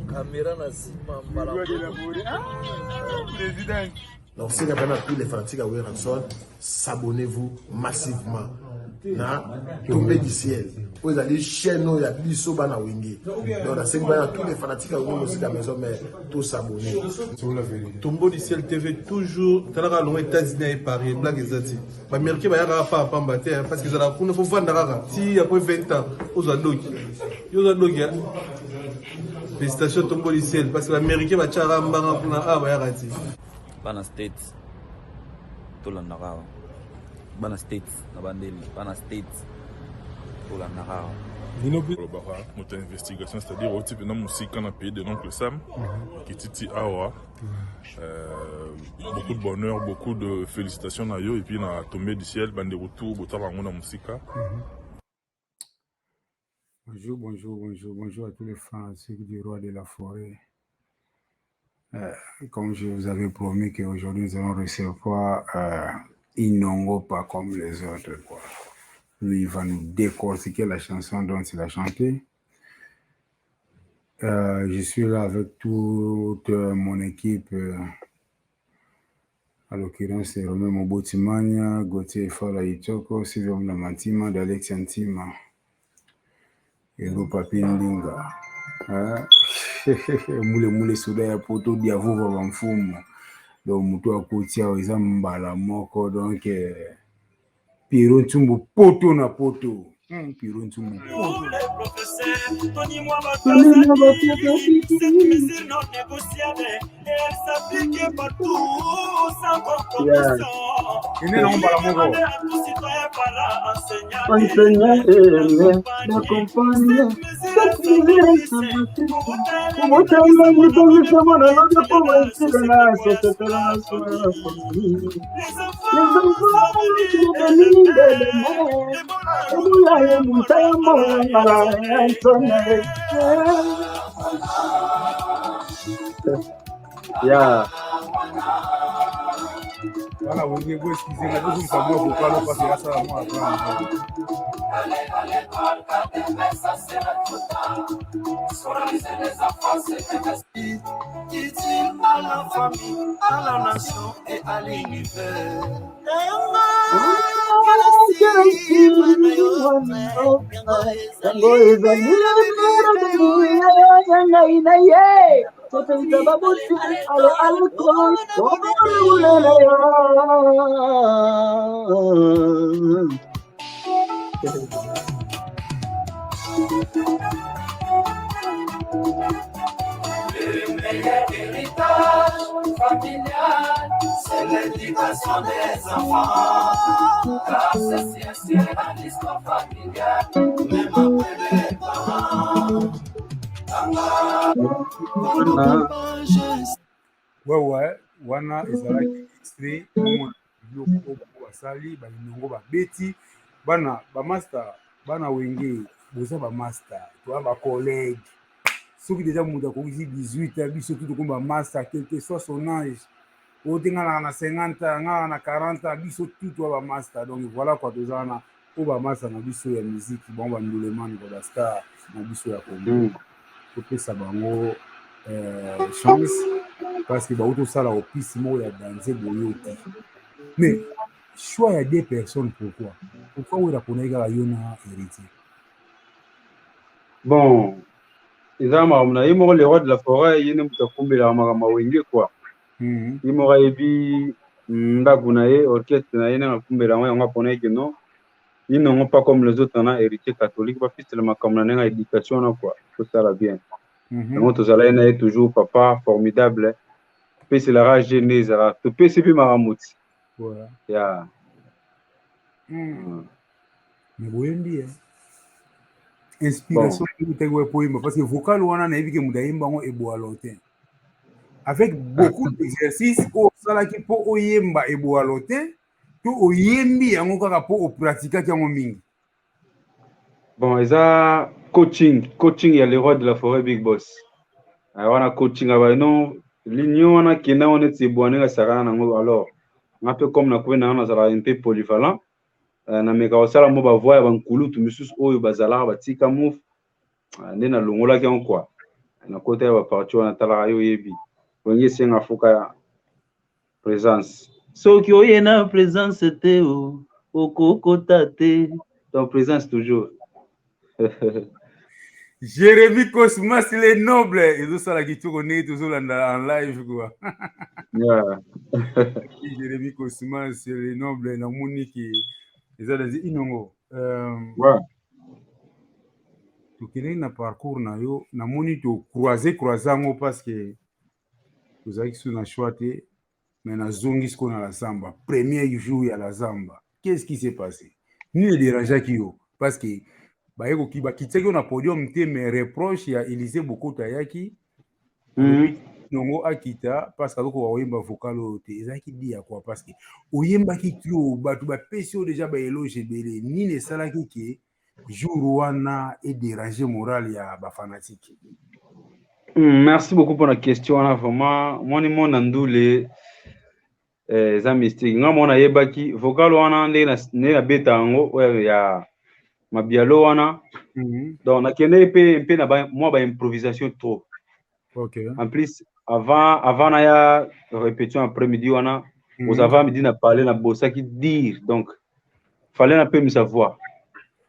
Caméra na sima mbala. Président. Donc, si vous avez tous les fanatiques à Williamson, s'abonnez-vous massivement. Na tombé du ciel. Vous allez chaîne il y a biso bana wingi. Donc, c'est que tous les fanatiques à Williamson aussi à la maison, mais tous s'abonner. Tombeau du ciel TV toujours. T'as la longue États-Unis et Paris. Blague exacte. Bah Américain bah y'a pas pambaté parce que ça la pour ne faut vendre rara. Si après 20 ans, aux adoki. Aux adoki. Félicitations Tombeau du ciel parce que l'Américain va tchara mbanga pour na ah bah y'a rati. Bana States tolandaka bana States na bandeli bana States tolandaka notre investigation, c'est-à-dire au type de musique qu'on a payé de l'oncle Sam, qui titi awa. Beaucoup de bonheur, beaucoup de félicitations à eux et puis on a tombé du ciel, bande de retour, botalango na musique. Bonjour à tous les fans du roi de la forêt. Comme je vous avais promis qu'aujourd'hui nous allons recevoir Inongo pas comme les autres, quoi. Lui, il va nous décortiquer la chanson dont il a chanté. Je suis là avec toute mon équipe. À l'occurrence, c'est Romain Mobotimania, Gauthier Fala Itoko, Sylvain Lamantima, D'Alex Antima, et Papi Ndinga. Moule souda ya poto diavo va mfumo. Donc, mutu akotia oza mbala moko. Donc, Piro Ntumbu poto na poto. Piro Ntumbu poto. Cette mesure non négociable et elle s'applique partout sans compromission. Demandez à tout citoyen par enseignant et d'accompagner cette mesure Yeah. Voilà, vous voulez excuser, mais vous savez pourquoi le passé à ça, moi, utile à la famille, à la nation et à l'univers. Le meilleur héritage familial, c'est l'éducation des enfants. Car c'est essentiel à l'histoire familiale, même après les parents. Ouais, wana ezalaki extrait mona biloko basali balinongo babeti bana bamaster bana wenge boza bamaster toa bacollègue soki déjà moto akokisi 18 ans biso tout tokomba master quel que soit son âge ote ngana na 50 ans ngana na 40 ans biso tout toa bamaster. Donc voilà quoi toza wana o bamaster na biso ya musique bon bandolemani ko bastar na biso ya Congo kopesa bango chance parce que auto sala au piste moko ya danser boyoti. Mais choix ya deux personnes, pourquoi on a connu la yona héritier? Bon, ils ont le roi de la forêt, il y a un peu de wenge quoi. Il m'aura ébi ndakunaye orchestre na yena kumbela wa nga pona que non. Ils n'ont pas comme les autres en héritier catholique pas fils le comme la éducation quoi. Tout ça là bien. Donc tout ça là est toujours papa formidable. Puis c'est la rage genèse là. Tu peux c'est bien maramouti. Voilà. Yeah. Mais boyembi inspiration pour poème parce que vocal wana na évike mudaimba ngo eboa lotin. Avec beaucoup d'exercices au sala ki po oyemba eboa lotin to oyembi yango kaka po o pratika yango mingi. Bon, ils ont coaching il y a le roi de la forêt big boss. Alors on a coaching non l'union on a kina on est boaninga sarana nango alors un peu comme na kwena na zala un peu polyvalent na meka osala mo ba voix ba nkulu tu misus oyo bazala ba tika move nde nalongolaki yango quoi na kota ya baparti wana talaka yo oyebi wenge esenga foka présence soki oye na présence te okokota te donc présence toujours. Jérémy Cosmas, il est noble. Et tout ça, là, qui tourne toujours en live, quoi. Yeah. Jérémy Cosmas, c'est le noble. La Monique, ils ont dit, inongo. Ouais. Tu connais na parcours na yo, na moni tu croiser parce que vous avez sur na choité, mais na zongi ce qu'on a la zamba. Premier jour à la zamba. Qu'est-ce qui s'est passé? Ni le dérangeant qui yo, parce que bayeko ki bakitsaki na podium te mais reproche ya Élysée beaucoup tayaki. Nongo akita parce que ko oyemba vocal te ezaki dia quoi parce que oyemba ki tio batu ba pesio déjà ba éloge belé ni ne salaki ki jour wana et déranger moral ya ba fanatique. Merci beaucoup pour la question là vraiment moni mon ndoule za mystique nga mona yebaki vocal wana nde na beta ngo ya mabialo wana donc na kene pe na ba moi ba improvisation trop. OK. En plus avant na ya répétition après-midi wana aux avant midi na parler na bossa qui dire donc fallait na peu me savoir.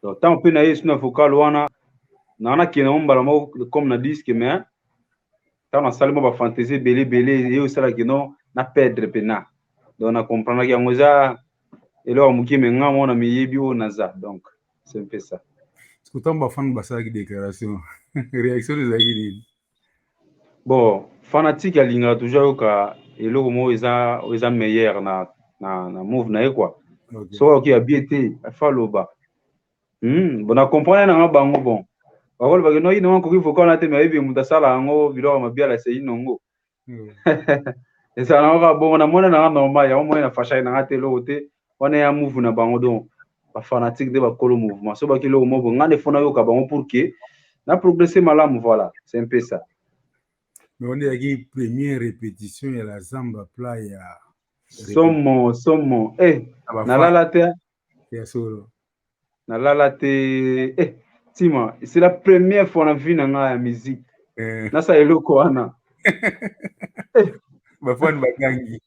Donc tant peu na yesu na vocal wana na kene on bala mo comme na disque mais tant na salle mo ba fantaisie belé et au sala que non na perdre pena. Donc na comprendre que yango za elo amuki me nga mona mi yebi o naza donc c'est un peu ça. Pourtant ba fan ba sa déclaration réaction des agini. Bon, fanatique alinga toujours ka eloko mo eza meilleur na move na quoi. Okay. So ki abiete afaloba. Bon a comprendre na bango bon. Bakolo ba no ino ko kifuka na te mebi mutasala ngo biloko mabiala se inongo. Eza na ka bon na mona na normal ya mo na fasha na te lo te wana ya move na bango donc ba fanatique de bakolo mouvement. So ba kilo mo bon ngane fona yo ka bango pour que na progresser malamu voilà, c'est un peu ça. Mais on est à la première répétition et la zamba playa. Somo, nalalate. Nalalate. Tima, c'est la première fois que je vis dans la musique. Nasa eloko wana. Bafan bakangi.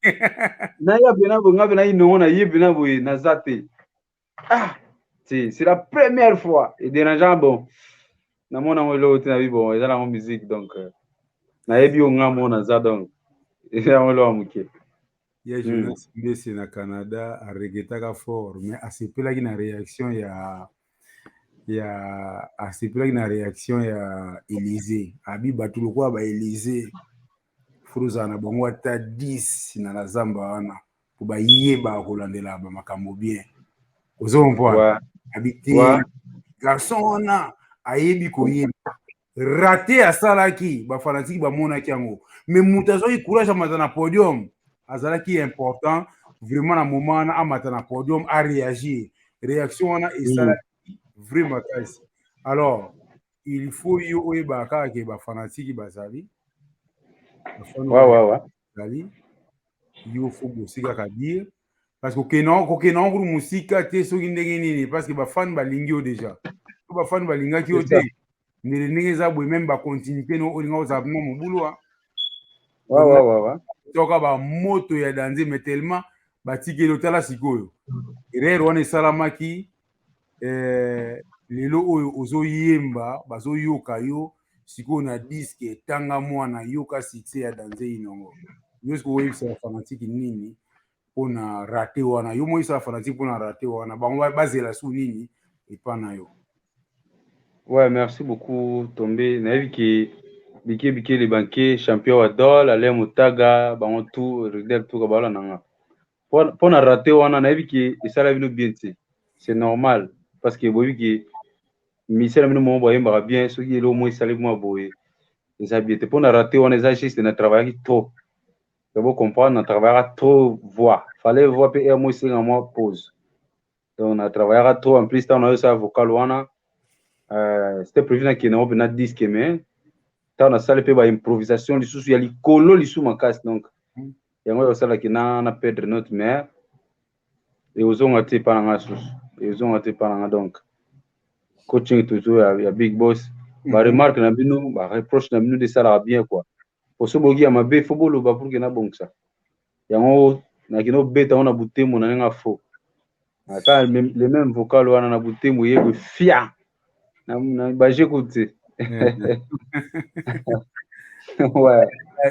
Na ya benabo ngabe na ino na yebenabo nazate. Ah, c'est la première fois et dérangeant bon. Na mona ngolo te na bibo, eza la musique donc. Na yebi onga mona za donc. Eza ngolo amuke. Ya Jonas Mbese na Canada a regretaka fort mais asepelaki na réaction ya Élysée. Abi batu lokwa ba Élysée. Fruza na bango ata 10 na la zamba wana po ba yeba kolandela ba makambo bien. Ozompoa. Habité garçon wana ayebi koyeba. Raté asalaki ba fanatique ba monaki yango. Mais mutazoki courage amata na podium. Azalaki important vraiment na moment na amata na podium a réagir. Réaction wana esalaki vraiment kasi. Alors, il faut yo oyeba kaka ke ba fanatique bazali. Ouais. Il faut aussi kaka dire parce que kokena nguru musika te soki ndenge nini parce que ba fan balingi yo déjà. Ba fan balingaki yo te. Ndenge za boye même ba continuer no olinga oza na mobulu. Ouais. Toka ba moto ya danze mais tellement batiki lotala sikoyo. Erreur wana esalamaki lelo oyo ozoyemba bazoyoka yo sikoyo na disque tanga mwana yoka succès ya danze inongo. Yo siko oyebisa ba fanatique nini pona raté wana yo moyisa ba fanatique pona raté wana bango bazela su nini epana yo. Ouais, merci beaucoup Tombe. Na yebi ki bike les banquiers champion wa dol ale mutaga bango tout regardez tout kabala nanga. Pona raté wana na yebi ki esala bino bien ti. C'est normal parce que bobi ki misela bino mo boyemba bien soki elo mo esala mo boye. Eza bien te pona raté wana eza juste na travailler trop. Tu peux comprendre, on travaillera trop voix. Fallait voir puis moi c'est en moi pause. Donc on travaillera trop en plus on a eu ça vocal wana. C'était prévu dans qu'il y a disque mais on a salle pe ba improvisation li sous ya li kolo li sous ma casse donc yango ça là qui na perdre notre mère et aux on a été par nga sous et aux on a été par nga donc coaching toujours ya big boss ba remarque na bino ba reproche na bino de ça bien quoi osoboki ya mabe fo boloba pour que na bongisa yango na kino beta on a butemo na nga fo aka le même vocal wana na butemo yego fia na ba j'écoute ouais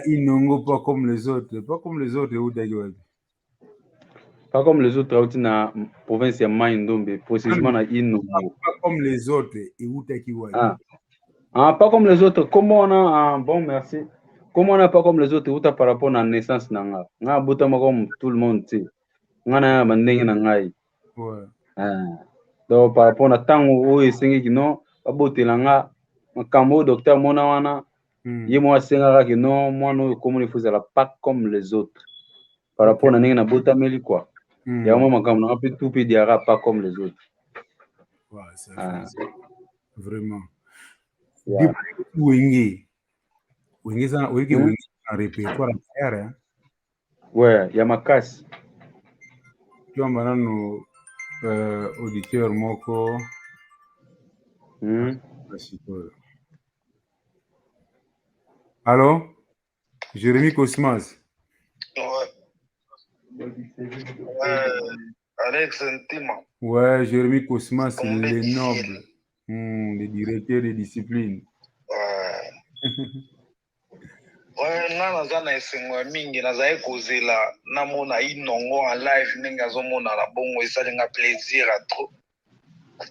Inongo pas comme les autres, pas comme les autres où d'ailleurs. pas comme les autres auti na province ya Mai Ndombe précisément na Inongo Pas comme les autres et où d'ailleurs. Pas comme les autres comment on a bon merci comment on a pas comme les autres où par rapport à la naissance na nga butama comme tout le monde tu nga na bandenge na ngai ouais donc par rapport à tango o esengi non babotela nga makambo docteur mona wana ye mo asengaka que non mwana oyo komona ifozala pas comme les autres par rapport na ndenge na botameli quoi yango makambo nanga mpe tout mpe diara pas comme les autres ouais c'est vraiment wenge ça wenge en répertoire hein ouais ya makasi tu as manano auditeur moko Allô Jérémy Cosmas Alex Ntima. Ouais, Jérémy Cosmas, les nobles, les directeurs de discipline. Ouais, naza na esengo mingi nazali kozela namona inongo en live ndenge azomona na bongo esalinga plaisir à trop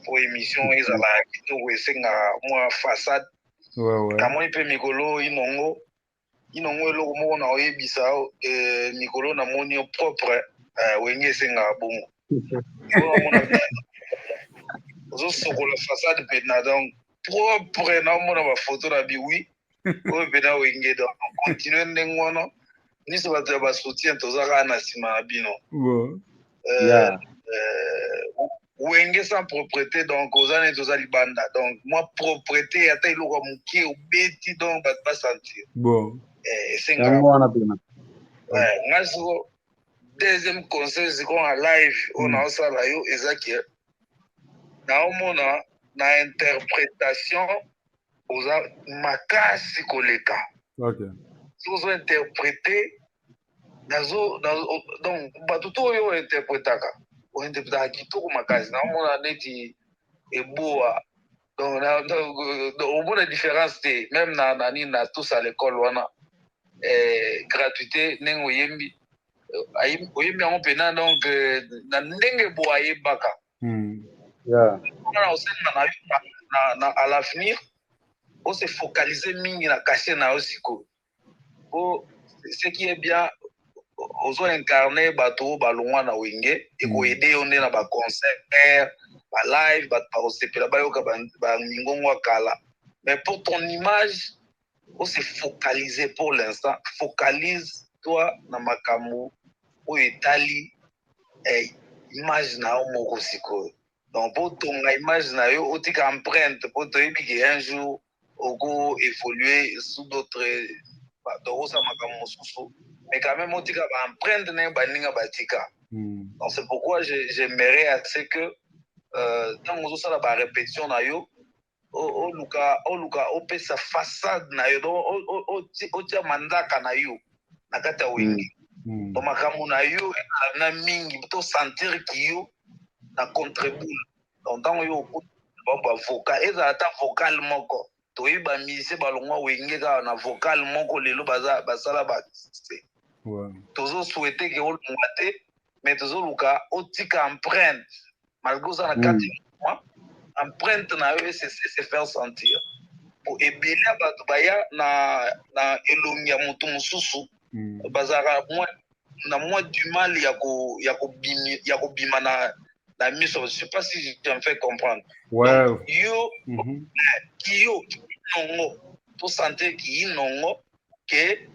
po émission ezala kitoko esenga mwa façade kamoni mpe mikolo inongo eloko moko na oyebisa mikolo namoni propre wenge esenga bongo ozosokola façade mpena donc propre naomona bafoto na biwi oyo mpena wenge donc continue ndenge wana nyonso bato ya basoutien toza kaka na nsima na bino wenge sans propreté donc oza neti oza libanda donc mwa propreté ata eloko ya moke obeti donc bato basentir esenga ngai siko deuxième conseil sikoyo na live oyo naosala yo eza ke naomona na interprétation oza makasi koleka soki ozointerprété donc bato to oyo ointerprétaka kitoko makasi naomona neti eboa donc omona différence te même na nini na tous à l'école wana gratuité ndenge oyembi yango mpena donc na ndenge boa ayebaka à l'avenir on se focaliser mingi na caché na yo sikoyo po ce qui est bien ozo incarner bato balongwa na wenge ekoyede yo nde na baconcert balive bato bakosepela bayoka bamingongo ya kala mais pour ton image on se focaliser pour l'instant focalise toi na makambo oyo etali image na yo moko sikoyo donc po tonga image na yo otika empreinte po toyebi ke un jour oko évoluer sous d'autres tokosala makambo mosusu mais quand même otika baempreinte ndenge baninga batika donc c'est pourquoi j'aimerais assez que ntango ozosala barépétition na yo oluka opesa façade na yo donc otia mandaka na yo na kati ya wenge to makambo na yo na mingi to sentir ki yo na contribule donc ntango yo bavocal ezala ata vocal moko toyebi bamusicien balongwa wenge kaka na vocal moko lelo basala baartiste tozosouhaite ke olongwa te mais tozoluka otika empreinte malgré oza na kati mois empreinte na yo se faire sentir po ebele ya bato baya na elongi ya moto mosusu bazalaka na mwa du mal ya kobima na miso. Je sais pas si je me fais comprendre. Donc, yo inongo pour sentir qui inongo qui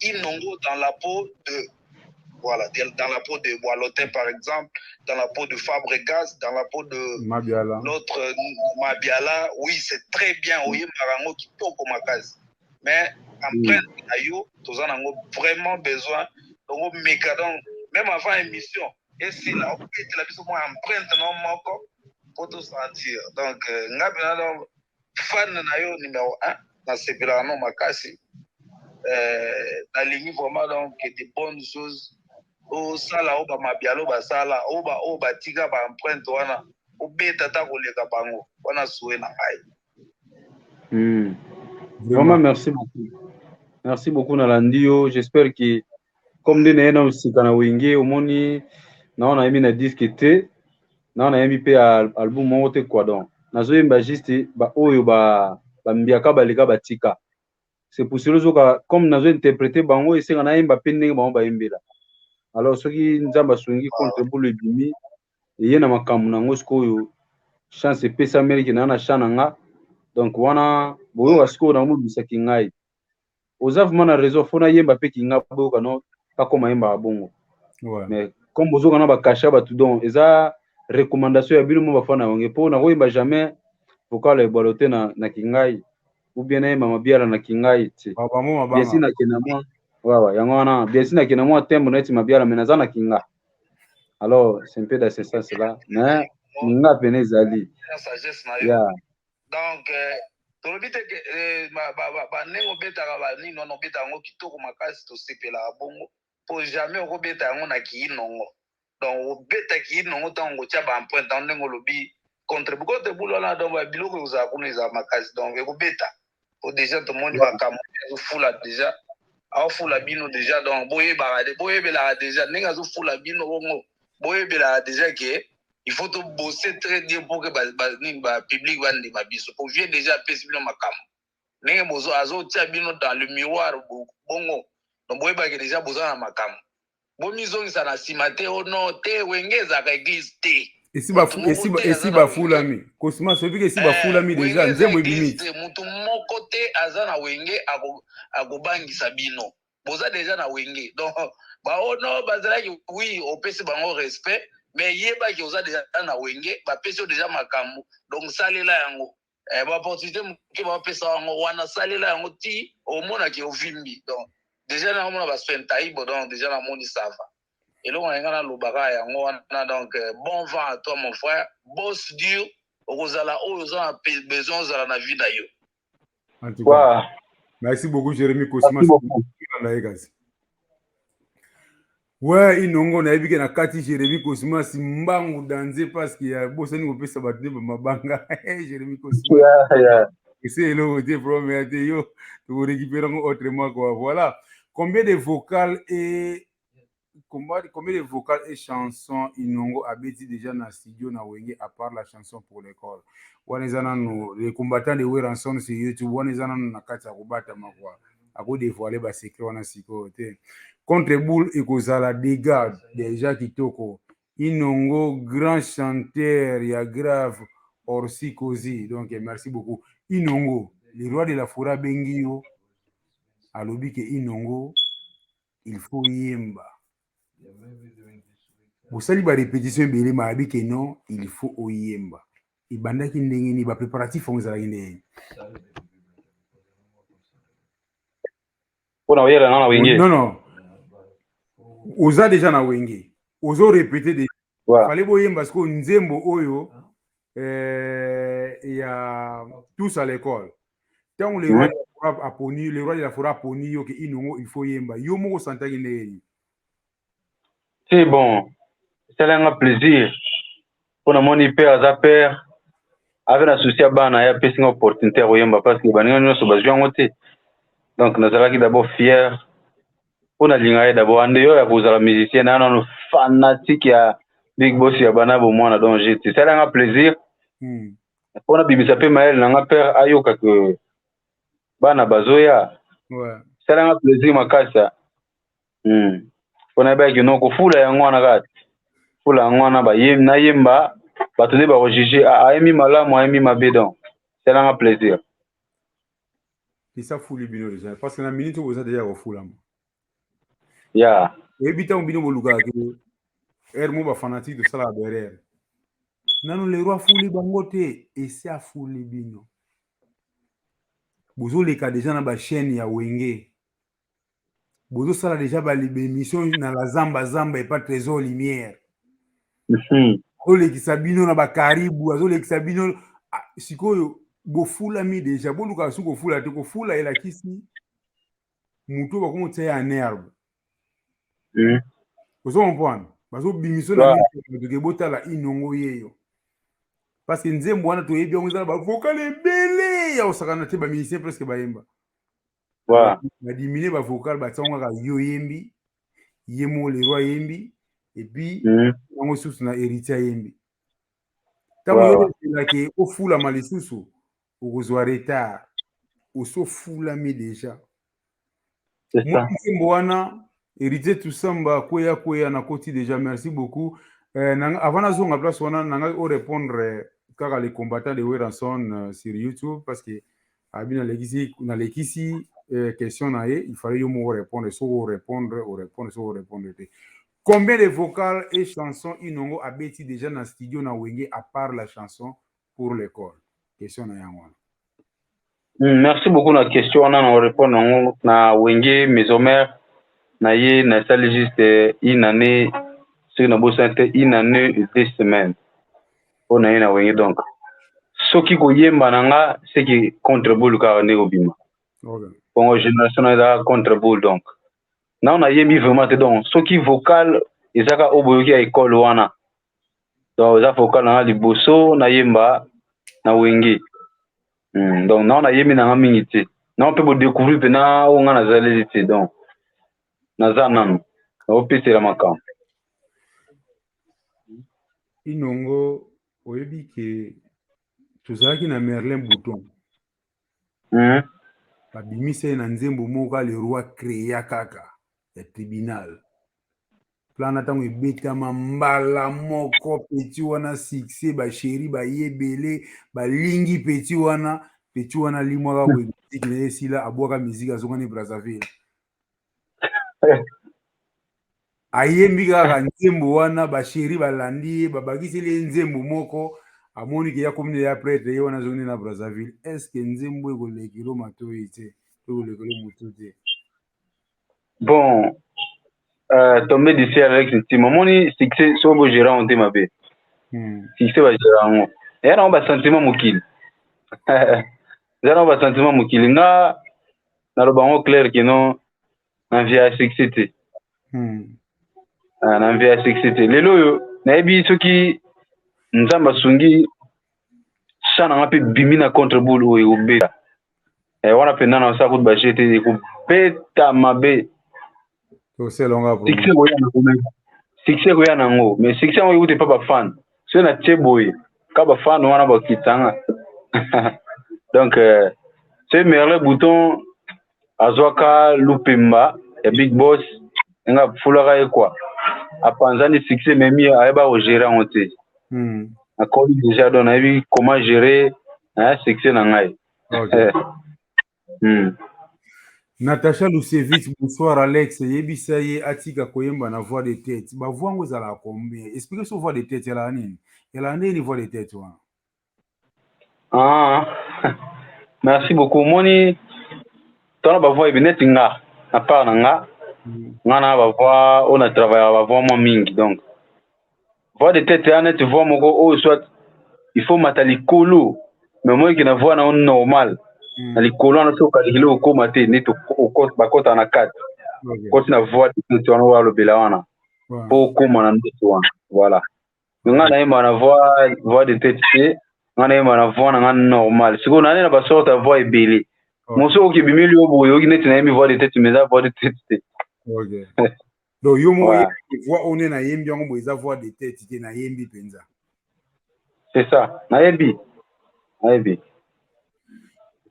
inongo dans la peau de dans la peau de Boilotin par exemple, dans la peau de Fabregas, dans la peau de l'autre Mabiala. Oui, c'est très bien. Oui, marango qui toko makazi. Mais après ayo, tous en avons vraiment besoin. Donc même avant l'émission, et si là on peut la mise au moins empreinte non moko pour tout sentir. Donc fan na yo numéro 1 nasepelaka no makasi nalingi vraiment donc de bonnes choses osala oyo bamabialo basala oyo batika baempreinte wana obeta ta koleka bango wana souhait na ngai. Vraiment merci beaucoup. Merci beaucoup nalandi yo. J'espère que comme nde naye na osika na wenge omoni naona yemi na disque te naona yemi pe album moko te quoi donc nazoyemba juste oyo bambiaka baleka batika. C'est pour cela que comme nazo interpréter bango esenga nayemba pe ndenge bango bayembela. Alors soki nzamba asungi contre bulu ebimi eye na makambo nango sikoyo chance epesa meleki na chana nga donc wana boyoka sikoyo namobisaki ngai oza vraiment na raison fo nayemba mpe kinga boyoka no kakoma yembaka bongo mais comme bozoka na bakasha bato donc eza recommandation ya bino mo bafana na bange mpo nakoyemba jamais vocal ebwalo te na kingai ou bien nayemba mabiala na kingai te bien si nakenda mwa wawa yango wana bien si nakenda mwa tembo neti mabiala me naza na kinga alors c'est un peu dans ce sens là mais ninga pene ezali donc tolobi te bandenge obetaka banini wana obeta yango kitoko makasi tosepelaka bongo po jamais okobeta yango na kiinongo donc obeta kiinongo ntango kotia baempointe tango ndenge olobi contre bulu wana donc biloko ekozala kuna ezala makasi donc ekobeta po déjà tomoni makambo azofula déjà aofula bino déjà donc boyebelaka déjà ndenge azofula bino bongo boyebelaka déjà ke il faut to bosser très bien pour que public bandima biso pour vieux déjà apesi bino makambo ndenge bozo azotia bino dans le miroir bongo donc boyebake déjà boza na makambo bomizongisa na nsima te ono te wenge ezalaka église te esi bafulami kosima soki esi bafulami déjà nzembo ebimi mutu moko te aza na wenge akobangisa bino boza déjà na wenge donc baono bazalaki oui opesi bango respect mais yebaki oza déjà na wenge bapesi yo déjà makambo donc salela yango baopportunité moke bapesa yango wana salela yango ti omonaki ovimbi donc déjà naomona baspentaibo donc déjà namoni sava eloko na nga nalobaka yango wana donc bon vent à toi mon frère boss dur okozala oyo oza na besoin ozala na vie na yo. Merci beaucoup Jérémy Kosima kasi ouais inongo na yebike na kati Jérémy Kosima simbangu danze parce qu'il y a bosani kopesa bato ne mabanga Jérémy Kosima c'est le des problèmes yo to récupérer autrement quoi. Voilà combien de vocales et chansons inongo abeti déjà na studio na wenge à part la chanson pour l'école wanezana no les combattants de Weranson sur YouTube wanezana na kati ya kubata makwa ako dévoiler ba secret wana siko te contre boule ekozala dégâts déjà kitoko inongo grand chanteur ya grave Orsi Kozi donc merci beaucoup inongo le roi de la forêt bengio alobi ke inongo il faut yemba bosali ba répétition ebele mayabi ke non il faut oyemba ebandaki ndenge ni bapréparatif ongo ezalaki ndenge mpona oyela na wenge non oza déjà na wenge ozo répéter de fallait boyemba parce que nzembo oyo ya tous à l'école tant le roi de la forêt aponi yo ke inongo il faut yemba yo moko santaki ndenge. C'est bon, c'est un plaisir. Pour mon père, à père, avec un souci à bana, il y a une opportunité à Oyamba parce que les gens sont basés en côté. Donc, nous avons d'abord fiers. Pour la ligne, d'abord, en dehors, il y a des musiciens, il y a des fanatiques, il y a Big Boss, il y a Bana, bon, moi, donc, c'est un plaisir. Pour la Bibi, ça peut m'aider, un père, ayoka que Bana Bazoya. C'est un plaisir, ma casa. Pona ba ki no ko fula yango wana kati fula yango wana ba yem na yemba bato de ba rejuger ayemi malamu ayemi mabe donc c'est un plaisir et ça foule bino déjà parce que na minute vous déjà ko fula mo ya et bita bino boluka ke mo ba fanatique de sala derrière nanu le roi foule bangote et ça foule bino bozo leka déjà na ba chaîne ya wenge bozo sala déjà ba émission na la zamba et pas trésor lumière ole kisabino na ba karibu azole kisabino sikoyo bofula mi déjà boluka su kofula te kofula elakisi mutu bakomotia ya nerve ozo comprendre bazobimiso na miso ke botala inongo yeyo parce que nzembo wana toyebi yango eza na bavokale ebele ya kosakana te bamisien presque bayemba badimine bavokale batiango kaka yo yembi ye moko leroy ayembi epuis yango susu na héritier ayembi ntango yozelake ofulama lisusu okozwa retard osofulami déjà nzembo wana héritier tusamba kwea na koti déjà merci beaucoup avant nazonga place wana nanga orépondre kaka les combattants de Weranson sur YouTube parce que abi nalekisi question na ye il fallait yo moko répondre soko répondre soko répondre te combien de vocales et chansons inongo abeti déjà na studio na wenge à part la chanson pour l'école question na yango wana merci beaucoup na question wana na répondre na wenge mesomère na ye na sali juste une année sur na bosante une année et 2 semaines on a na wenge donc soki koyemba nanga c'est qui contre boule ka ne obima bon génération na contre boule donc na on a yembi vraiment donc soki vocal ezaka oboyoki à école wana donc za vocal na liboso na yemba na wenge donc na on a yembi nanga mingi te na on peut découvrir pena on a zalé te donc naza nanu opesela makambo inongo oyebi ke tozalaki na Merlin Bouton babimisa ye na nzembo moko le roi créa kaka ya tribunal plan na ntango ebetama mbala moko peti wana succès basheri bayebele balingi peti wana limwaka boye miziki na ye esila abwaka miziki azongani Brazzaville ayembi kaka nzembo wana basheri balandi ye babakiseli ye nzembo moko amoni ke ya komine ya prêtre ye wana azongani na Brazzaville est-ce que nzembo ekolekelo matoi te ekolekelo motu te bon tomber d'ici avec ce momoni succès sobo gérant on te mabe succès ba gérant et là on va sentiment mokili là on va sentiment mokili nga na lo bango clair que non en via succès te en via succès te lelo yo na ebi soki nzamba sungi sana ngapi bimina contre boule o obeta et wana penda na sa ko ba jeter ko beta mabe succès koya nango mais succès ngo yote pas fan so na teboy ka ba fan wana ba kitanga donc c'est Merlin Bouton azwaka lupemba ya big boss nga fulaka ye quoi apanzani succès memi ayeba o gérer en te akoli déjà donc ayebi comment gérer un succès na ngai Natacha Lusevitz, bonsoir Alex. Yebisa ye atika koyemba na voix de tête. Ba voix ngo zala combien? Expliquez sur voix de tête la nini. La nini voix de tête wa. Merci beaucoup. Moni tona ba voix binet nga. À part nga. Nga na ba voix on a travaillé ba voix moins mingi donc. Voix de tête ya net voix moko o soit il faut matali kolo. Mais moi qui na voix na normal. Na likolo na soka likilo okoma te neto bakota na 4 koti na voix de wana wa lobela wana po koma na ndeto wana voilà nga na yema na voix de tête te nga na yema na voix na nga normal siko na na ba sorte voix ebele moso oki bimili obo yoki neti na yemi voix de tête mais za voix de tête te OK donc yo mo voix on na yembi yango bo eza voix de tête te na yembi penza c'est ça na yembi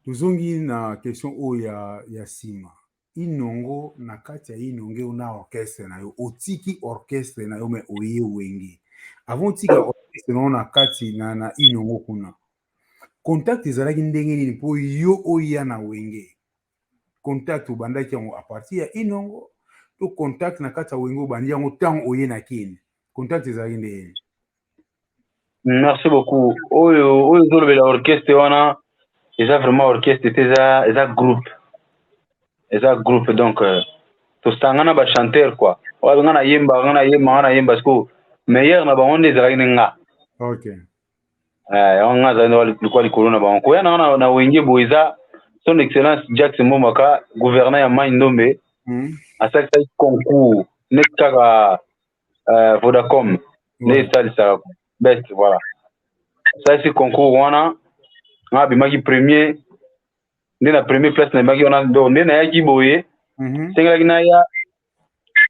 tozongi na question oyo ya sima inongo na kati ya inonge una orchestre na yo otiki orchestre na yo me oye wenge avant tika orchestre na kati na inongo kuna contact ezalaki ndenge nini po yo oya na wenge contact obandaki yango a partir ya inongo to contact na kati ya wenge obandi yango ntango oye na kini contact ezalaki ndenge. Merci beaucoup oyo tolobela orchestre wana eza vraiment orchestre eza groupe donc tosangana ba chanteur quoi oyo ngana yemba parce que meilleur na bango nde ezalaki nga OK on a le quoi le corona ba ko yana na wenge boiza son excellence Jackson Momaka gouverneur ya Mai Ndombe à chaque concours net kaka Vodacom ne ça best voilà ça c'est concours wana nga bimaki premier ndi na premier place na bimaki wana do ndi na yaki boye sengela kina ya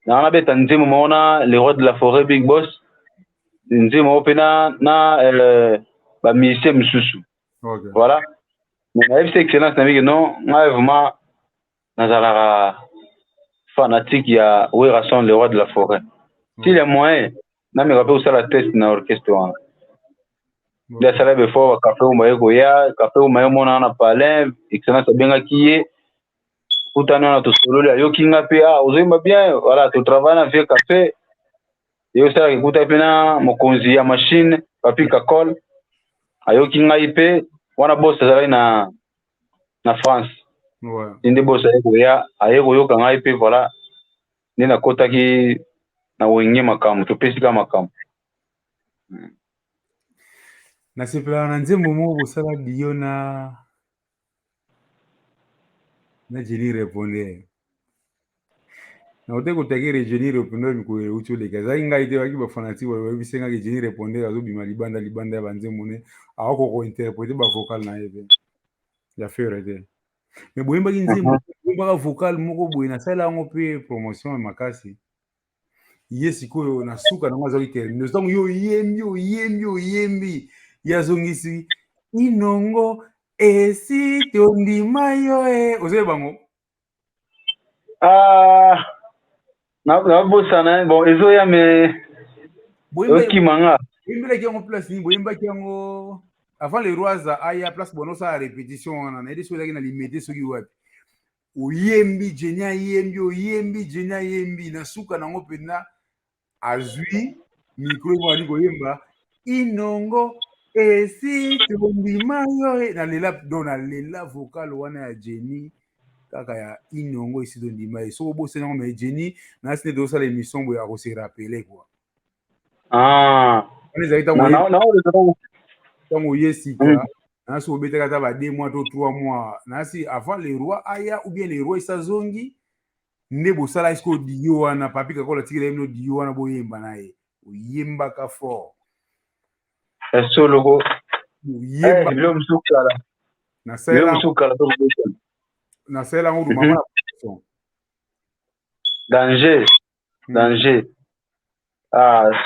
na beta nzimo mona les rois de la forêt big boss nzimo opena na ba musicien msusu voilà mais na FC excellence na bigi non nga vraiment nazala fanatique ya Werason les rois de la forêt si les moyens na me rappelle ça la test na orchestre wana ya sala before café umaye goya café umaye mona na palin excellence benga kiye utana na to solo ya yokinga pe ozimba bien voilà tu travailles na vie café yo sala ikuta pena mokonzi ya machine papi kakol ayokinga ipe wana boss sala na France inde boss ayego yoka ngai pe voilà nina kota ki na wenge makamu to pesika makamu na sepela na nzembo mo bosala dio na Jenny répondait na ote kotakere Jenny répondait miko utoleka za inga ite baki ba fanatique ba bisenga ke Jenny répondait azo bima libanda ya banzembo ne ako ko interpréter ba vocal na ebe ya faire te mais boyemba ki nzembo boyemba vocal moko boye na sala ngo pe promotion makasi yesiko na suka na mazo itermine donc yo yembi yazongisi inongo esi tondima yo oze bango na bosana bon ezo ya me oki manga boyemba ki ngo place ni boyemba ki ngo avant les rois aya place bono sa répétition na edi so na limité soki wapi oyembi jenya yembi na suka na ngo pena azui micro mo ali koyemba inongo esi tondima yo na lela vocal wana ya Jenny kaka ya inongo esi tondima yo so bo sena mais Jenny na sine do sala émission bo ya ko se rappeler quoi on les aita mo tango yesika na so beta kata ba 2 mois to 3 mois na si avant les rois aya ou bien les rois isazongi ne bo sala isko dio wana papi kakola tikile no dio wana boyemba naye oyemba ka fort solo go yemba lo msukala na sela to na sela ngo mama danger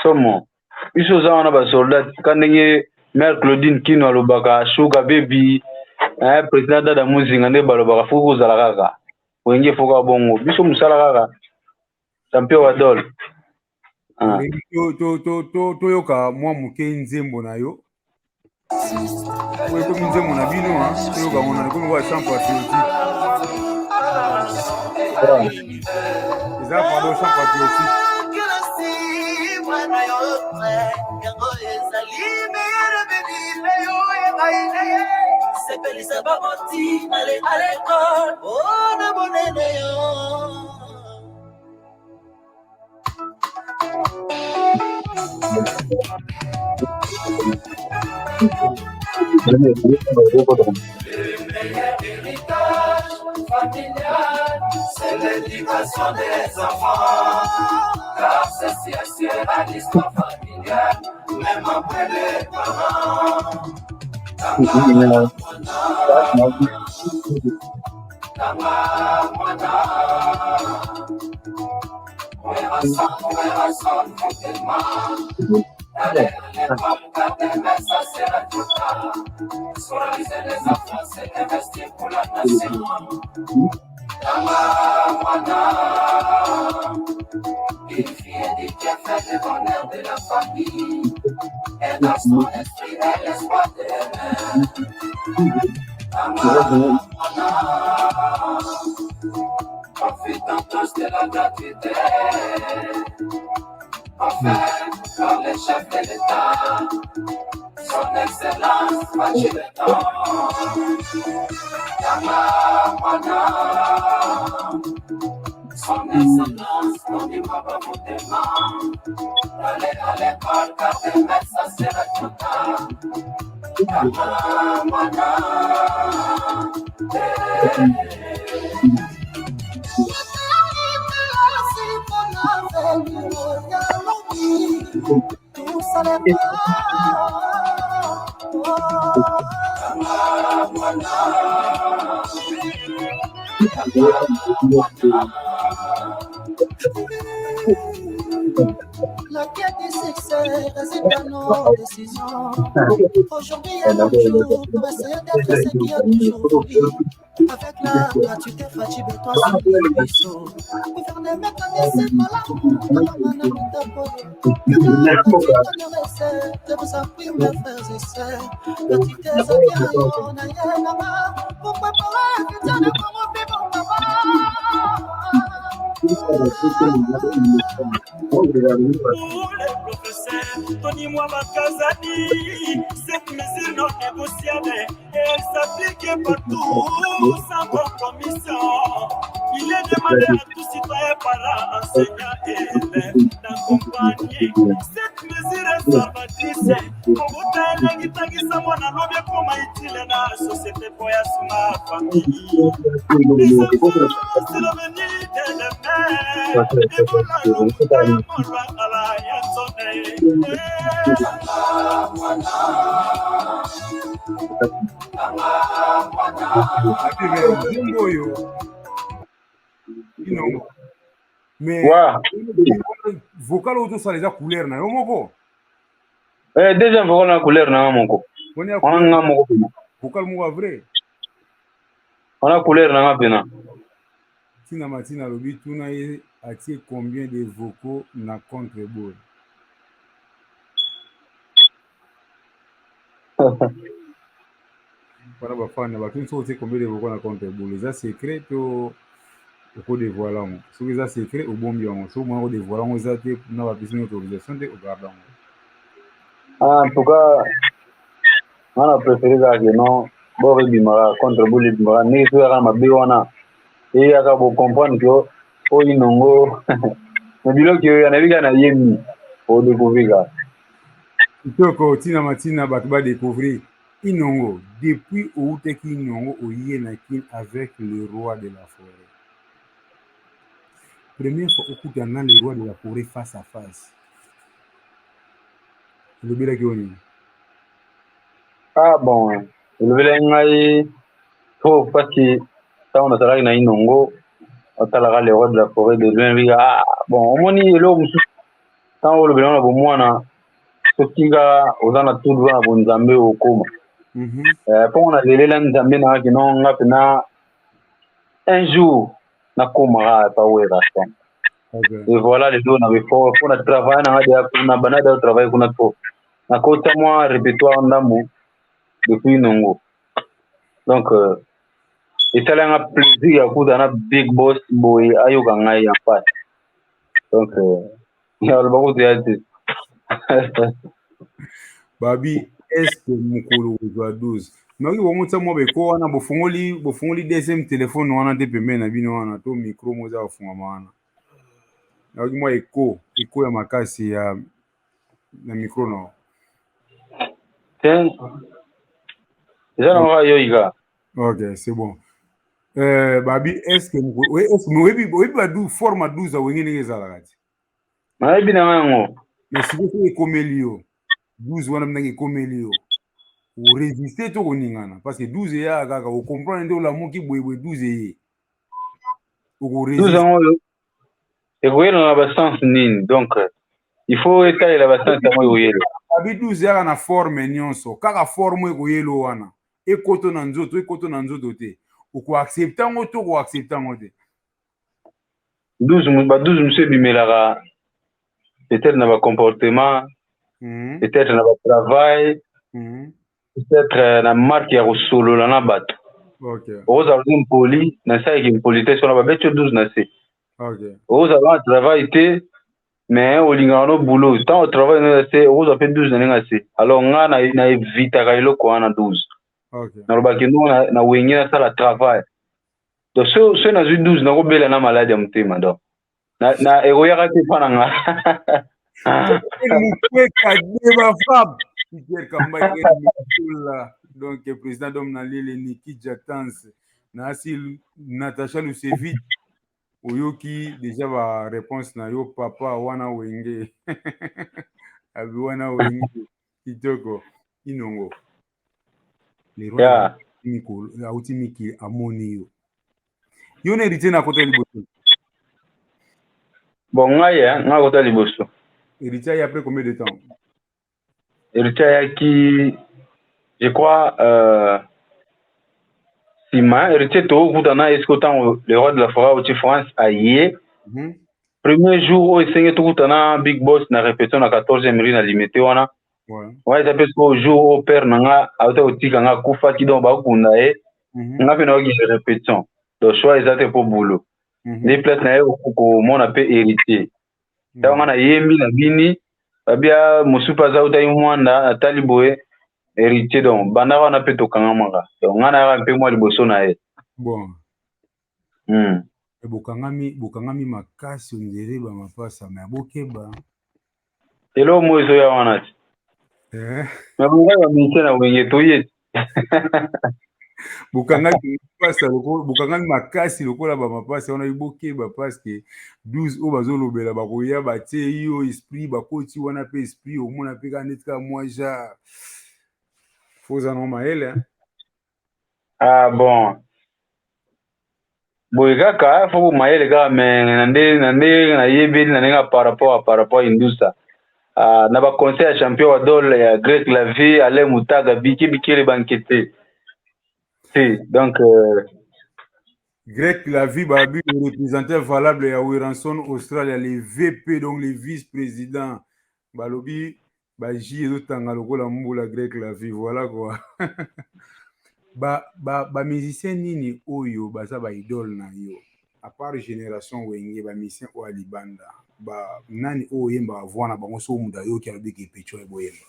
somo biso za wana ba soldat kanenge mère Claudine Kino alobaka shuga baby président Dada Muzinga ne balobaka fuku zala kaka wenge foka bongo biso musala kaka champion wa dol to yoka mwa muke nzembo na yo ko nzembo na bino to yoka mona ko wa sans patriotique za pado sans patriotique sepelisa baboti ale l'école ona bonene yo le meilleur héritage familial, c'est l'éducation des enfants, car ceci assurera l'histoire familiale, même après les parents. Allez à l'école, gardez, mais ça sera trop tard. Scolariser les enfants, c'est investir pour la nation. Une fille éduquée fait le bonheur de la famille. Et dans son esprit est l'espoir de demain. Profitons tous de la gratuité. Offert par les chefs de l'État, son excellence Machileton. Yamamana, son excellence Nonima Babutema. Allez à l'école, car tes maîtres, ça sera tout tard. La quête du succès réside dans nos décisions. Aujourd'hui est mon jour pour essayer d'être ce qui a toujours dit. Avec la gratuité, Fatih, toi, c'est le biseau. Gouverner mes connaissances, c'est pas l'amour. Je vous en prie, mes frères et sœurs. Petite Zabiano, Nayanama, pour préparer que Dieu ne corrompt pas mon papa. Pour les professeurs, Tony Mouabakazani, cette mesure non négociable, elle s'applique partout sans compromission. Il est demandé à tous citoyens, parents, enseignants et élèves d'accompagner cette mesure est salvatrice. Konguta elengi tangisa mwana lobe koma itile na société boya suma famille. Les enfants, c'est l'avenir de demain. Et voilà nous taillons à la yansone. Mais vocal auto ça les a couleur na yomoko. Deuxième vocal na couleur na moko. On a moko. Vocal mo vrai. On a couleur na pena. Tina Matina lobi tuna atie combien de vocaux na contre-ball. Voilà bafana bakini so atie combien de vocaux na contre-ball. Ça secret to au dévoiler on. Si vous avez secret au bon bien on. Si vous avez dévoiler on ça te na ba business autorisation de regarder on. En tout cas, on a préféré ça que non. Bon bimara contre-ball bimara ni tu ara mabe wana. Et aka bo comprendre que o inongo. Na bilo que na biga na yemi au découvrir. Toko Tina Matina ba découvrir inongo depuis où te ki inongo o yena kin avec le roi de la forêt. Première fois au coup dans le roi de la forêt face à face. Le bila ki oni. Ah bon, le bila ngai trop parce que ça on a travaillé na inongo, on a le roi de la forêt de Luenviga. Ah bon, on moni lo musu. Quand on le bila na bomwana, ce qui ga ozana tout droit na bonzambe au koma. Pour on a les là nzambe na ki non ngapena un jour na koma pa wera ça. Et voilà les deux on avait fort pour notre travail na banada travail qu'on a trop. Na kota moi répertoire ndamu depuis nongo. Donc et ça a plaisir à coup dans big boss boy ayoka ngai en face. Donc il y a le bon de Babi est-ce que mukolo wa 12 naki bomotsa mo be ko wana bofungoli deuxième téléphone wana te pembeni na bino wana to micro moza ofunga mana naki mo eko ya makasi ya na micro no tiens déjà on va yoiga. OK c'est bon Babi est-ce que oui ba du forma 12 wengine ngezala kati na bi na ngo mais si vous ekomeli 12 wana mnangi ekomeli ou résister to koningana parce que 12 ya kaka o comprendre nde la moki boyeboy 12 ye o résister 12 ans et vous dans la sens nini donc il faut étaler la sens à moi yelo abi 12 ya na forme nyonso kaka forme eko yelo wana ekoto na nzoto te o ko accepter ngo to ko accepter ngo te 12 monsieur bimelaka peut-être na ba comportement peut-être na ba travail peut-être na marque ya solo na bato. OK oza un poli na ça qui politesse na ba beto 12 na c'est. OK oza ba travail te mais au lingano boulot tant au travail na c'est oza fait 12 na c'est. Alors nga na éviter ka ilo ko na 12. OK na ba kino na wengi na sala travail. Donc ce na 12 na ko bela na maladie mutema donc na egoya ka te pananga. Mukwe kadeba fab Pierre Kamba donc président d'homme Nalile Niki Jatans Nasil Natacha Lusevich Oyoki déjà va réponse na yo papa wana wenge abi wana wenge kitoko inongo Yeah. auti miki amoni yo ne hérité na côté liboso. Bon nga kota liboso. Hérité il y a après combien de temps? Hérité qui je crois Sima hérité to kutana est-ce qu'autant le roi de la forêt au France aïe. Premier jour où il tout kutana Big Boss na répétition na 14e rue na limité wana. Ouais, ça peut être au jour au père nanga auto otika nga kufa ki don ba kunda nga pe na oki répétition. Donc choix exact pour boulot. Les places na ko mona pe hérité. Ta nga na yembi na bini babia musupa za uta imwanda ataliboe hérité donc banda wana pe to kanga manga. Donc nga na pe mo liboso na ye. Bon. Bokangami makasi ondire ba mapasa ma bokeba. Elo mozo ya wana. Mais bonga na wenge toye. Bokangami pasa loko bokangami makasi lokola ba mapasa wana ibokeba parce que 12 o bazolobela bakoya batie yo esprit bakoti wana pe esprit omona pe kanetka moi ja foza no maele. Ah bon. Boyaka faut maele ga mais nande na yebeli na par rapport à Indusa. Na ba conseil champion wa dol ya Greg Lavie ale mutaga biki les banqueté. Si donc Greg Lavie babu le représentant valable ya Wiranson Australia les VP donc les vice-présidents balobi ba ji ezotanga lokola mbula Greg Lavie voilà quoi. ba musicien nini oyo baza ba idole na yo à part génération wenge ba musicien o alibanda ba nani oyemba avwana bango so muda yo ki alobiki pecho e boyemba.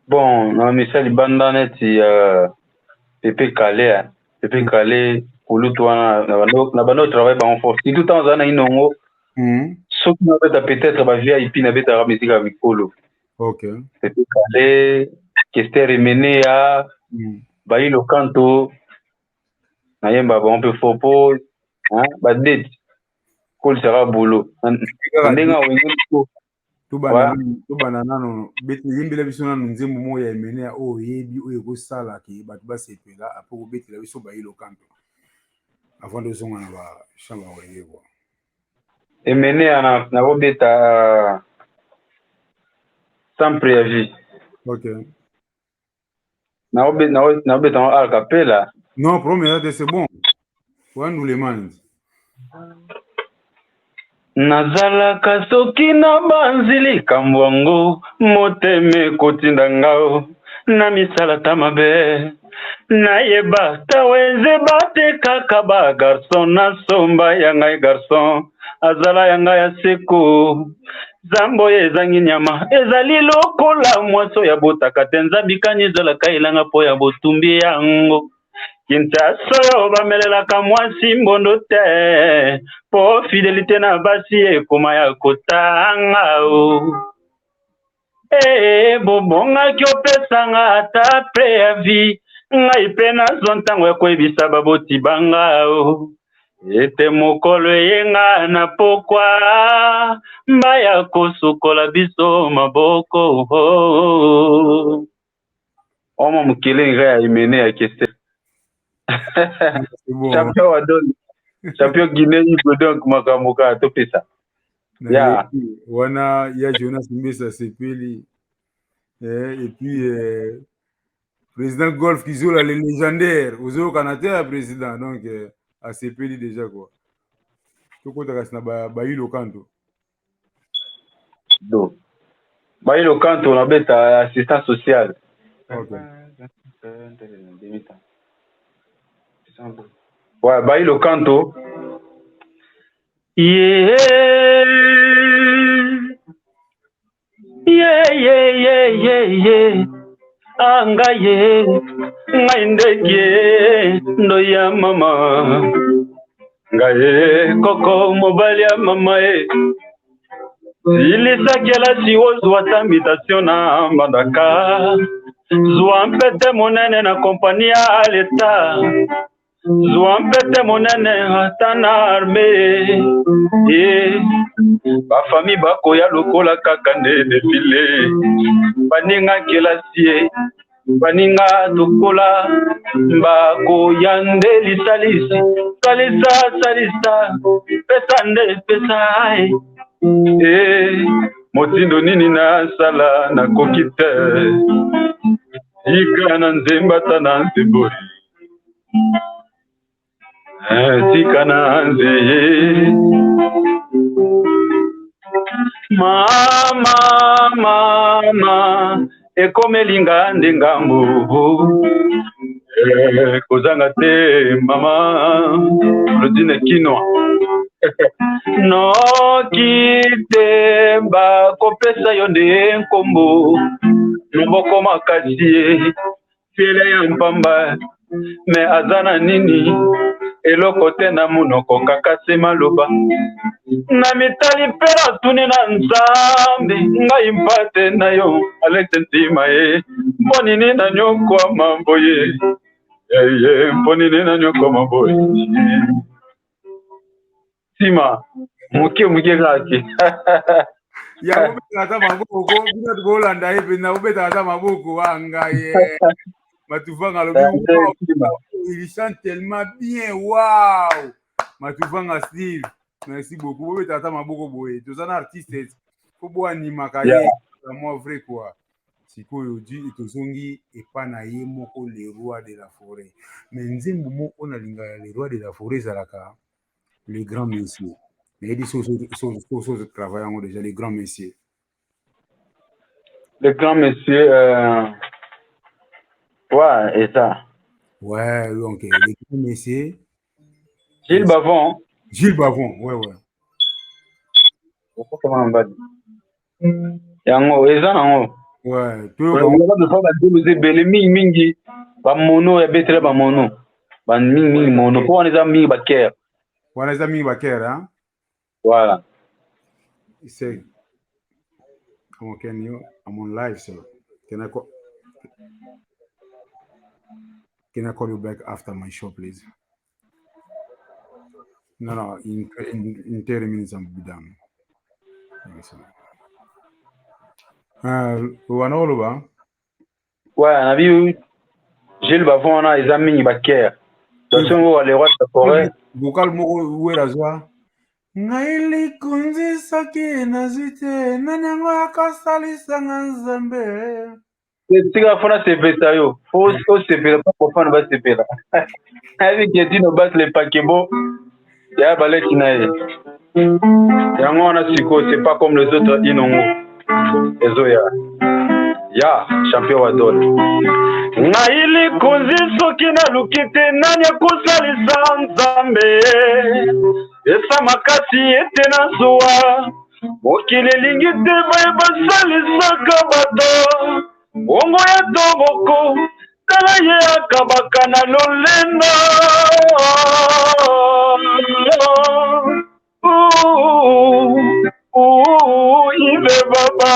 Bon na musicien alibanda neti Pepe Calais kulutu wana na bano travail ba en force tout temps za na inongo so qui na beta peut-être ba VIP na beta musique avec Polo. OK. Pepe Calais Kester Emenea Bayi lo canto na yemba ba on peut fopo ba date kol sera boulot ndenga wengi to banana no beti yimbela biso na nzembo mo ya Emenea o yebi o yeko sala ki batu ba sepela apo beti la biso bayi lo canto avant de zonga na ba chamba wengi quoi. Emenea na go beta sans préavis. OK. Na beta a capella. Non, premier c'est bon. On nous les demande. Nazalaka soki na banzili kambwango moteme kotinda ngao na misala tamabe nayeba taweze bate kaka ba garçon na somba yanga garçon azala yanga ya seko zambo ezangi nyama ezali lokola mwaso ya botaka tenzabi kanyizala kailanga po ya botumbi yango Kintaso bamelelaka mwasi mbondo te po fidelité na basi ekoma ya kotanga o bobongaki opesanga ata préavis ngai mpe nazwa ntango ya koyebisa baboti banga o ete mokolo eyenga na pokwa mbaya kosukola biso maboko omo mokele ngai ya Emenea ya kese champion wadoni champion Guinée ibo donc makamoka topesa ya wana ya Jonas Mbesa sepeli et puis président Golf Kizola le légendaire ozo Canada président donc a sepeli déjà quoi to kota kasna ba hilo kanto do ba hilo kanto na beta assistant social. OK. Ouais, bah il canto. Anga ngaindege ndo ya mama ngaye koko mobali ya mama silisakela siozwa ta invitation na mbandaka zwa mpete monene na kompani ya leta zwa mpete monene ata na arme bafami bakoya lokola kaka nde defile baninga kelasi baninga tokola bakoya nde lisalisi salisa pesa nde pesa motindo nini nasala nakoki te tika na nzembata na nzembori tika na nzeye mama ekomelinga nde ngambo kozanga te mama Claudine Kinwa noki te bakopesa yo nde nkombo moboko makasi fiele ya mpamba me aza na nini eloko te na monoko kaka se maloba na mitali mpe natuni na nzambe ngai mpate na yo Alex Ntima ye mpo nini na nyokwa mambo ye mpo nini na nyokwa mambo ye Ntima muke kaki ya ubeta ata maboko bina tukolanda ye pena ubeta ata maboko wanga ye Matuvanga lobi il chante tellement bien waouh Matuvanga Steve merci beaucoup ubeta ata maboko boye tozana artiste ko bo animaka ye moi vrai quoi sikoyo di tozongi epana ye moko le roi de la forêt mais nzembo mo ona linga le roi de la forêt zalaka les grands messieurs. Mais il dit de travail déjà, les grands messieurs. Les grands messieurs, ouais, et ça. Ouais, donc les grands messieurs. Gilles Bavon. Gilles Bavon, ouais. Comment on va dire? Yango, et ça, non? Ouais, tout le monde va dire, mingi, ba mono, ya betre ba mono. Ba mingi mono, pour les amis, ba care. Pour les amis, ba care, hein? Voilà. C'est I'm on live, so can I call you back after my show, please? No, in 30 minutes I'm be done. Wanoluba? Ouais, on a vu Gilles Bavon, on a les amis, Baker. Attention, les rois de la forêt. Vocal moko où est la joie? Naili kunzi saki nazite nanyango akasalisa nzambe. Tika fona sepeta yo. Faut sepeta pas pour faire va sepeta. Avec qui no bat les pakebo. Ya balé kinaye. Yango on siko, c'est pas comme les autres inongo. Ezoya. Ya champion wa dol. Naili kunzi soki na lukite nanya kusalisa nzambe. Esa makasi ete na zuwa mokili elingi te basalisaka bato bongo ya toboko tala ye akabaka na lolenda ibe baba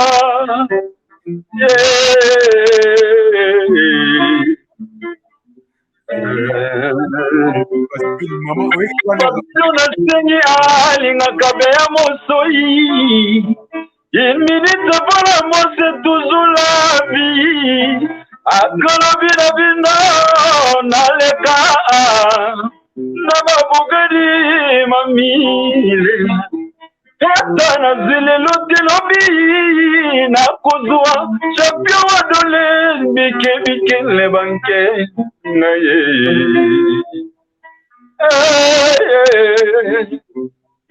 nasengi alingaka beya mosoi une minute mpona mose toujours la vie akolobi na bino naleka na babugadi mamile ata nazilelo telobi nakozwa champion wa dole bikele banke ngaye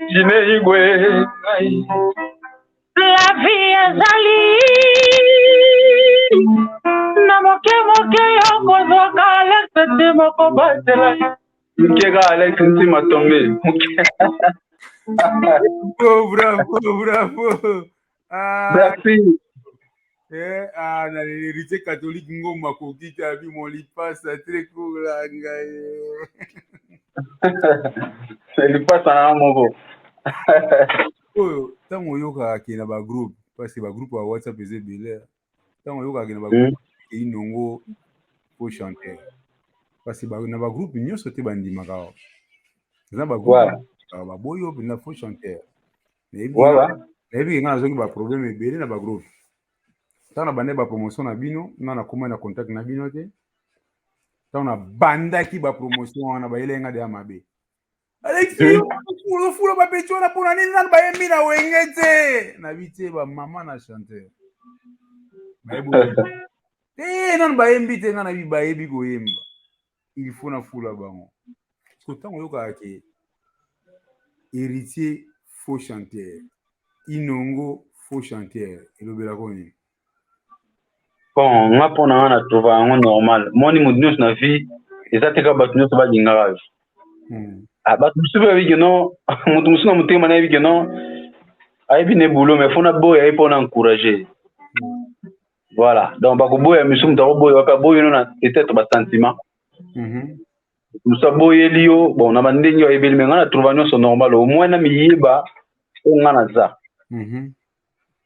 jine igwe la vie ezali na moke yokozwaka Alex Ntima kobatela mokeka Alex Ntima tombe bravo merci na l'héritier catholique ngoma kokita bi mon lipasa très cool c'est lipasa na moko ntango oyokaka na bagroupe parce que bagroupe ya whatsapp eza ebele ntango oyokaka na bagroupe inongo po chanter parce que na bagroupe nyonso te bandimaka awa eza bagroupe baboyi oyo mpenza fo chanter nayebi nga nazongi baproblème ebele na bagroupe ntango na bande bapromotion na bino nga nakoma na contact na bino te ntango na bandaki bapromotion wana bayelenga deya mabe Alexis ofula bapeti wana mpona nini nani bayembi na wenge te nabi te bamama na chanteur te nani bayembi te nga nabi bayebi koyemba il faut na fula bango so ntango oyokaka ke héritier faux chanteur inongo faux chanteur elobelako nini bon nga mpona nga na trouva yango normal moni moto nyonso na vie eza te kaka bato nyonso balingaka bato mosusu bayebi ke non moto mosusu na motema nayebi ke non ayebi ne boulot mais fo na boya ye mpona encourager voilà donc bakoboya misu moto akoboya kaka boyeno na peut-être basentiment mosu aboyeli yo bon na bandenge ayebeli me nga na trouva nyonso normal au moins na miyeba oyo nga naza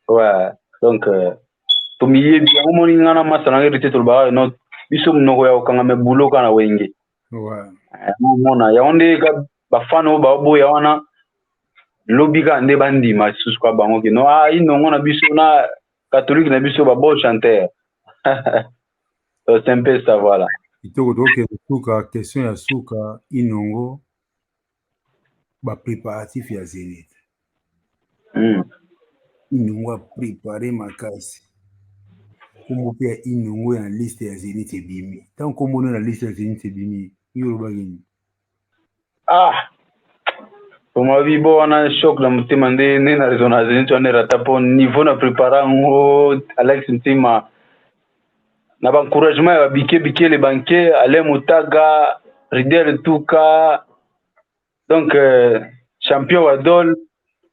ouais donc tomiyebi yango moni nga na masa nanga rete tolobaka no biso monoko ya kokanga me bulo kaka na wenge mona yango nde bafana oyo baoboya wana lobi kaka nde bandima lisusu kwa bango kino inongo na biso na catholique na biso babo chanteur c'est un peu ça voilà kitoko tokende suka question ya suka inongo bapréparatif ya zénith inongo aprépare makasi kombo mpe ya inongo na liste ya zénith ebimi ntango kombono na liste ya zénith ebimi iyo olobaki nini omabi bo wana choc na motema nde na raison na zénith wana erata mpo niveau na prépare yango Alex Ntima na baencouragement ya babike banke Alain Moutaga Ridel Tuka donc champion wa dol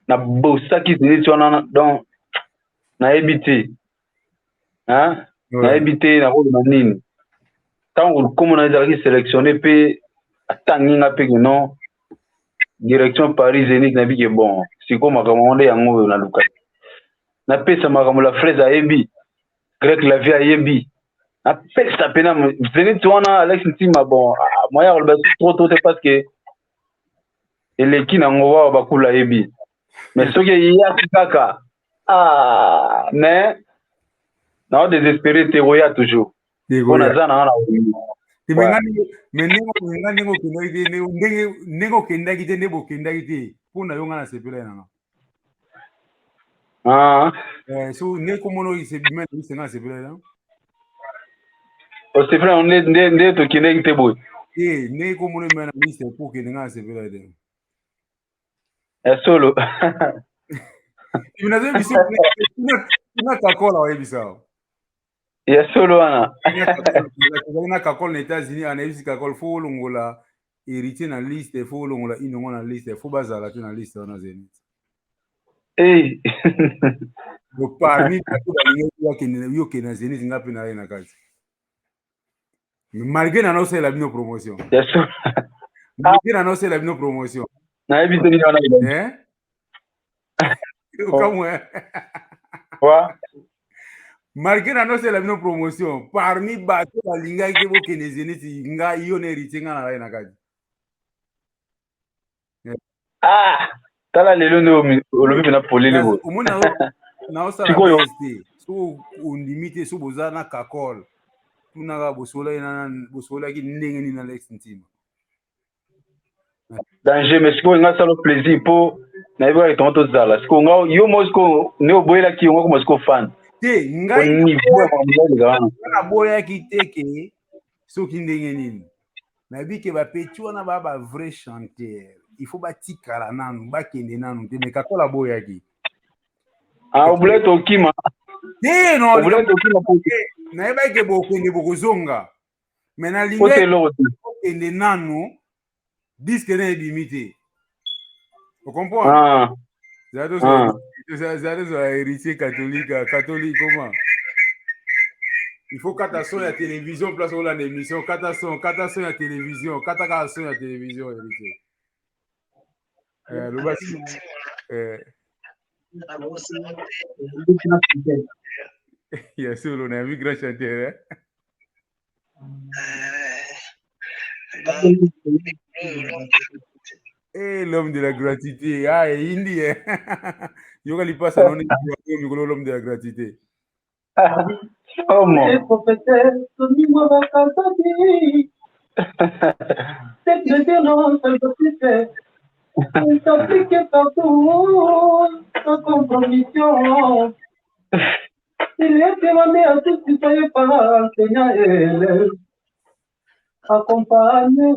na bosaki zénith wana donc nayebi te nayebi te nakoloma nini ntango komona ezalaki sélectionné mpe atanginga mpe ke non direction Paris Zénith nayebi ke bon sikoyo makambo ngo nde yango oyo nalukaki napesa makambo la fraise ayebi grec la vie ayebi napesa mpena Zénith wana Alex Ntima bon moya koloba trop te parce que eleki nango wawa bakulu ayebi mais soki eyaki kaka mais nao désespéré te koya toujours mpo naza na wana ndenge okendaki te nde bokendaki te mpo na yo nga na sepela nanga so nde komona oyisebima na bisenga na sepela na osepela nde tokendaki te boye ndenge komona oyima na liste mpo okende nga na sepela te ya solo na kakola oyebisa ya solo wana ozali na kakole na États-Unis anayebisi kakole fo olongola héritier na liste fo olongola inongo na liste fo bazala te na liste wana Zénith parmi bato balingi yokende na Zénith nga mpe na ye na kati malgré na naosalela bino promotion malgré na naosalela bino promotion nayebi te nini wana okamwe malgré na nosela bino promotion parmi bato balingaki te bokende Zénith nga yo na héritier nga na ye na kati tala lelo nde olobi mpena polele boye omoni naosala bese te so ondimi te so boza na kakole tunaka bosolaki ndenge nini na Alex Ntima danger mais sikoyo nga asala plaisir mpo nayebi kaka tongo tozala sikoyo nga yo mo sikoyo nde oboyelaki yo nga koma sikoyo fan te ngai naboyaki te ke soki ndenge nini nayebi ke bapeti wana baya bavrai chanteur il faut batikala nanu bakende nanu te me kakola boyaki obule tokima te nayebaki ke bokende bokozonga me nalingi okende nanu diske na ebimi te okomprendre zali zo héritier catholique comment il faut kata son ya télévision place olanda émission kata son ya télévision kata son ya télévision héritier lobasi Il y a sûr, on a vu grand chanteur. Et l'homme de la gratitude. Ah, et Indi. Il y a pas ça, l'homme de la gratitude. Oh mon. Professeur, Tony-moi va canter. Cette déterminante, elle doit se faire. Elle s'applique partout, sans compromission. Il est demandé à tous les citoyens par enseignants et élèves. Accompagner.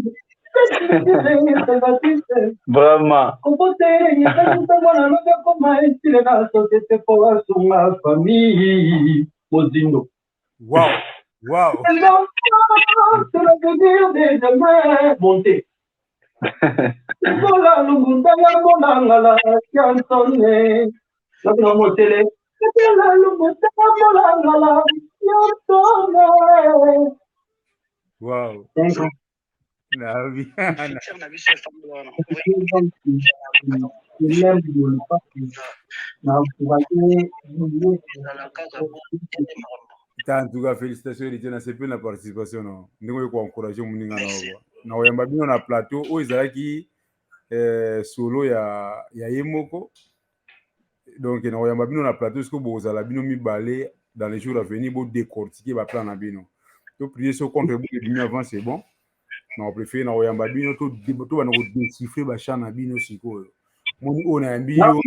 Vraiment. Composer, il y a pas de comment est-il la société pour la famille. Mozino. Wow. Wow. C'est l'avenir des demain monter. Voilà, le monde a la chanson. La motele. C'est là le monde a la chanson. Wow. La vie. En tout cas, félicitations, Etienne, c'est plus la participation. Nous avons encouragé Mouninga. Nous avons bien un plateau où ils ont qui solo ya Yemoko. Donc, nous avons bien un plateau où vous avez bien mis balai dans les jours à venir pour décortiquer le plan à bino. Donc, prier sur contre vous avant, c'est bon. Nous préférons nous avons bien tout déchiffrer le champ à bino siko. On a un bio.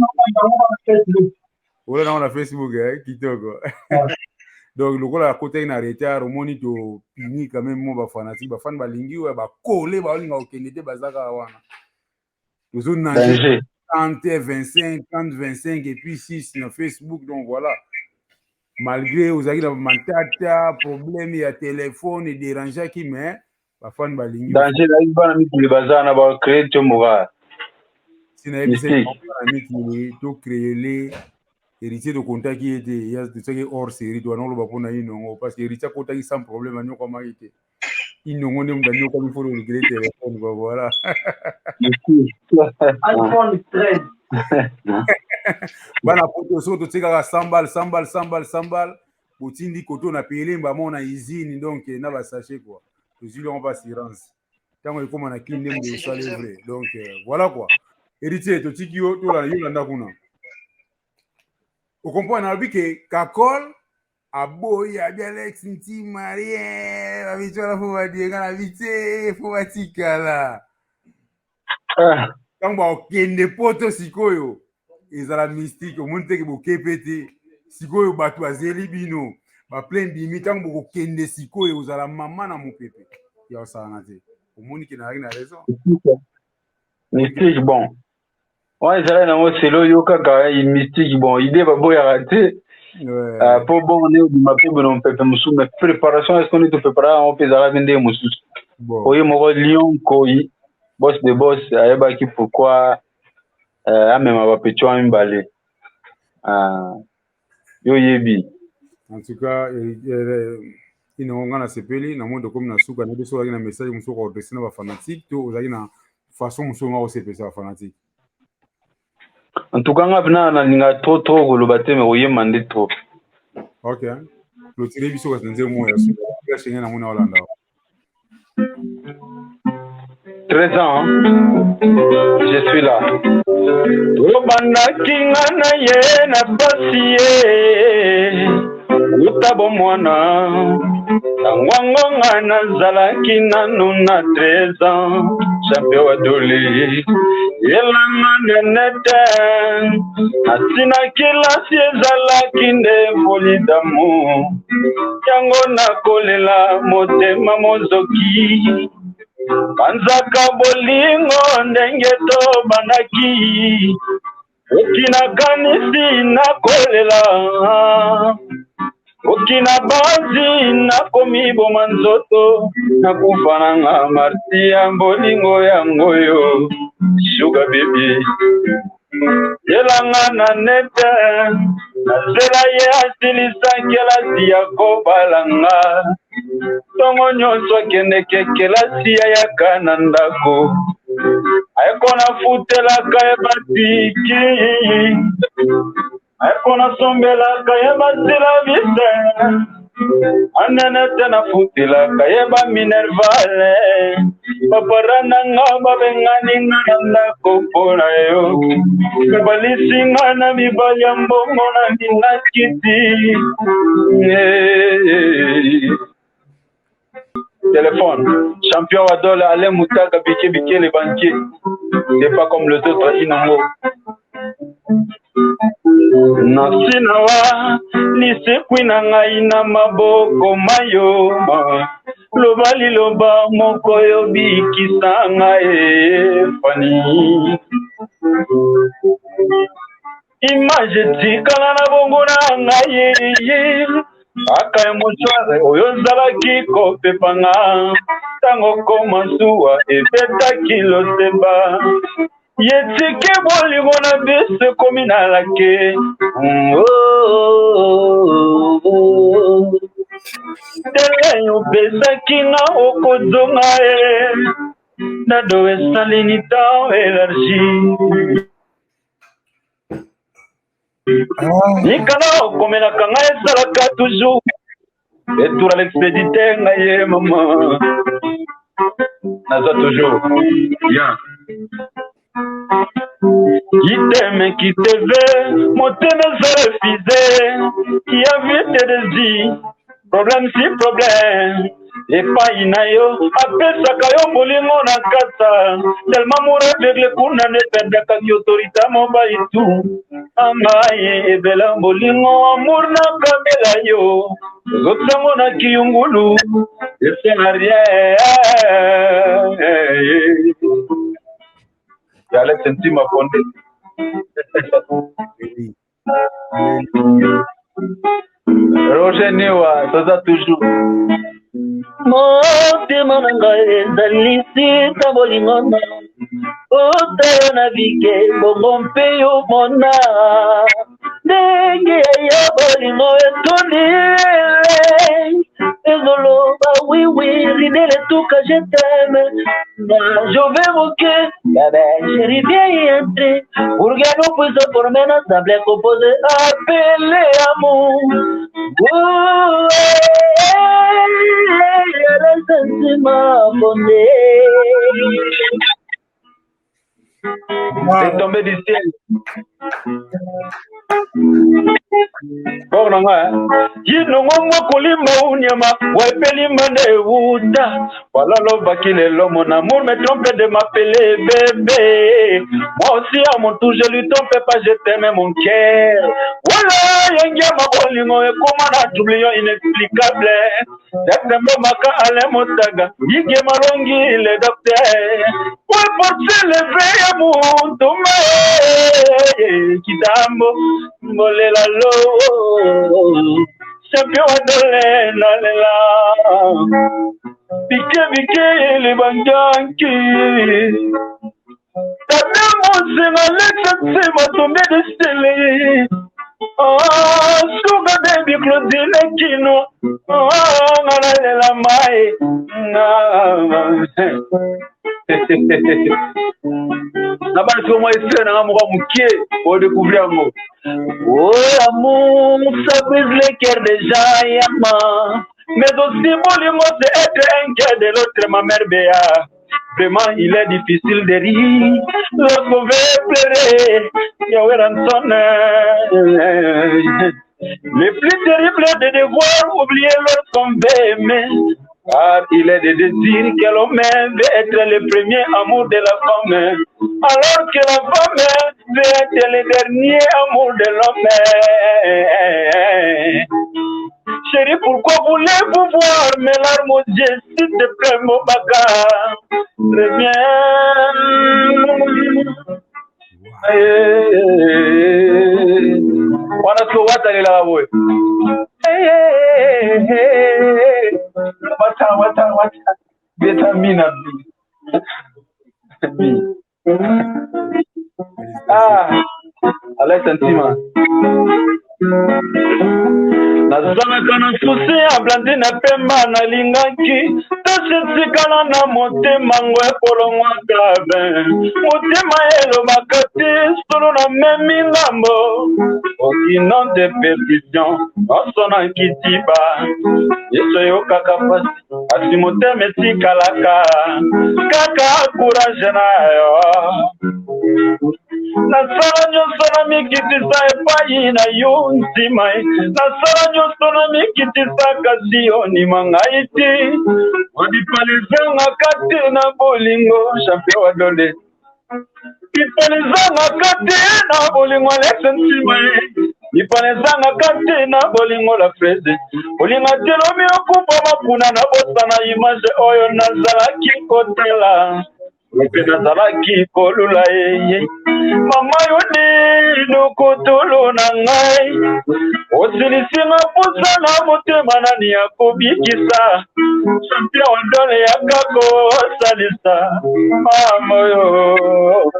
On a Facebook, qui te donc le gars à côté il a arrêté à remonter au pini quand même mon fanatique ba fan ba lingi ou ba coller ba linga okendete bazaka wana nous on a 30 25 30 25 et puis 6 sur Facebook. Donc voilà, malgré aux amis la mentata problème il y a téléphone et dérangeant qui mais ba fan ba lingi danger là il va mettre le bazar na ba créer tomora c'est to créer les héritier de contact qui était il y a des hors série doit non le bapon na inongo parce que héritier contact sans problème nous comment il était inongo ne mdanyo comme il faut le régler téléphone voilà iPhone 13 bana poto so to tika 100 balles botindi koto na payé ba mona usine donc na ba sachet quoi toujours on va assurance tant il comme na clean dem de ça vrai donc voilà quoi héritier to tikio to la yolanda kuna. Vous comprenez que Kakol a beau y a bien Alex Nti Marien la victoire faut va dire la vite faut vatika là quand on kende poto sikoyo ezala mystique au monde que bo kepete sikoyo batu azeli bino ba plein bimi tant bo kende sikoyo ezala mama na mopepe ya osana te au monde qui n'a rien à raison mystique bon. Ouais, ça là dans c'est là yo kaka mystique bon idée va boya rater pour bon on est au mappé bon pepe musu mais préparation est-ce qu'on est préparé on peut ça vendre musu oyo moko lion koi boss de boss ayeba ki pourquoi même va petcho mbale yo yebi en tout cas ino ngana sepeli na mondo comme na suka na biso na message musu ko desina ba fanatique to ozaki na façon musu ngao sepesa ba fanatique. En tout cas, on a trop de mais oui, mandé trop. Ok. Le tiré biso ka nze mo ya su. Ya shenga na mona Hollande. 13 ans, je suis là. Robanda kinga na ye na pasie. Utabo mwana. Tangwangonga na zalaki nanu na 13 ans. Champion wa doli. Yelanga nenete. Asina kila siezalaki nde foli d'amour. Yango na kolela motema mozoki. Panzaka bolingo ndenge to banaki. Okina kanisi na kolela. Okina bazi na komi bomanzoto. Na kufananga martia bolingo yango yo. Sugar baby. Yelanga na nete. Na zela ye asilisa kela siya kobalanga. tongo nyonso akendeke kelasi ayaka na ndako ayeko nafutelaka ye batiki ayeko nasombelaka ye basilavise anene te nafutelaka ye baminervale bapara nanga babenganinga na ndako mpona yo balisinga na mibali ya mbongo na nina kiti téléphone champion wa dola Alain Moutaka bike les banquiers c'est pas comme les autres inango nasinawa lisekwi na ngai na maboko mayo lobali loba moko yo bikisa ngai fani image tikala na bongo na ngai aka emosoire oyo ozalaki kopepanga ntango koma suwa ebetaki loseba yetike bolingo na biso ekomi na lake tele opesaki nga okozonga ye nado esalini tan elargi nikana okomelaka nga esalaka toujours etour à l'expédité nga ye mama naza toujours bien qui t'aime qui te veut motema eza refusé qui a vu tes désirs problème si problème epai na yo apesaka yo bolingo na kata tellement moraveugle kuna nependakaki autorité mobali tu amaye ebela bolingo amour na kabela yo ozotango na kiyungulu esena rien Alex Ntima Ponde Roger Newa toza toujours motema na ngai ezali sika bolingo na otayo na bike bongo mpe yo mona ndenge ya bolingo etondile ezoloba wiwi ridele tuka je t'aime je vais moquer chérie viens y entrer pour que nous puissions former un ensemble composé appelé amour le sentiment fondé c'est tombé du ciel. Bon, non, yinongo kolima unyama wepelima ne uta voilà l'homme qui est l'homme mon amour me trompe de m'appeler bébé moi aussi à mon tour je lui trompe pas je t'aime mon cœur voilà yengia mabolingo et comment na doublion inexplicable d'être maka Alain Motaga yige malongi le docteur ouais pour se lever à mon tombe kitambo molela lo champion adole nalela bike le banjanki tademo sema lexa sema tombe de stele suga baby Claudine Kino nalela mai là-bas sur moi ici on a mon pied pour découvrir amour oh amour ça brise le cœur des gens yama mais aussi mon c'est être un cœur de l'autre ma mère Béa vraiment il est difficile de rire lorsqu'on veut pleurer Yahweh Ranson le plus terrible est de devoir oublier lorsqu'on veut aimer car il est de désir que l'homme veut être le premier amour de la femme, alors que la femme veut être le dernier amour de l'homme. Chérie, pourquoi voulez-vous voir mes larmes aux yeux, s'il te plaît, mon bagarre? Reviens. Wata vitamina B. Alex Ntima nazalaka na susi ya Blandine Pemba nalingaki tashitikala na motema ngo ekolongwaka motema elobaka te solo na memi ngambo okino de perdition osona kitiba yeso yokaka pasi asi motema etikalaka kaka courage na yo nasala nyonso na mikitisa epai na yo ntima nasala nyonso na mikitisa kasi onima ngai te odipalizangaka te na bolingo champion wa dole dipalizangaka te na bolingo alese ntima dipalizangaka te na bolingo la frede olinga telomi okupa mapuna na bosana image oyo nazalaki kotela mpe nazalaki kolula ye mama yo nino kotolo na ngai osilisinga posa na motema nani akobikisa champion wa dole yakako osalisa mama yo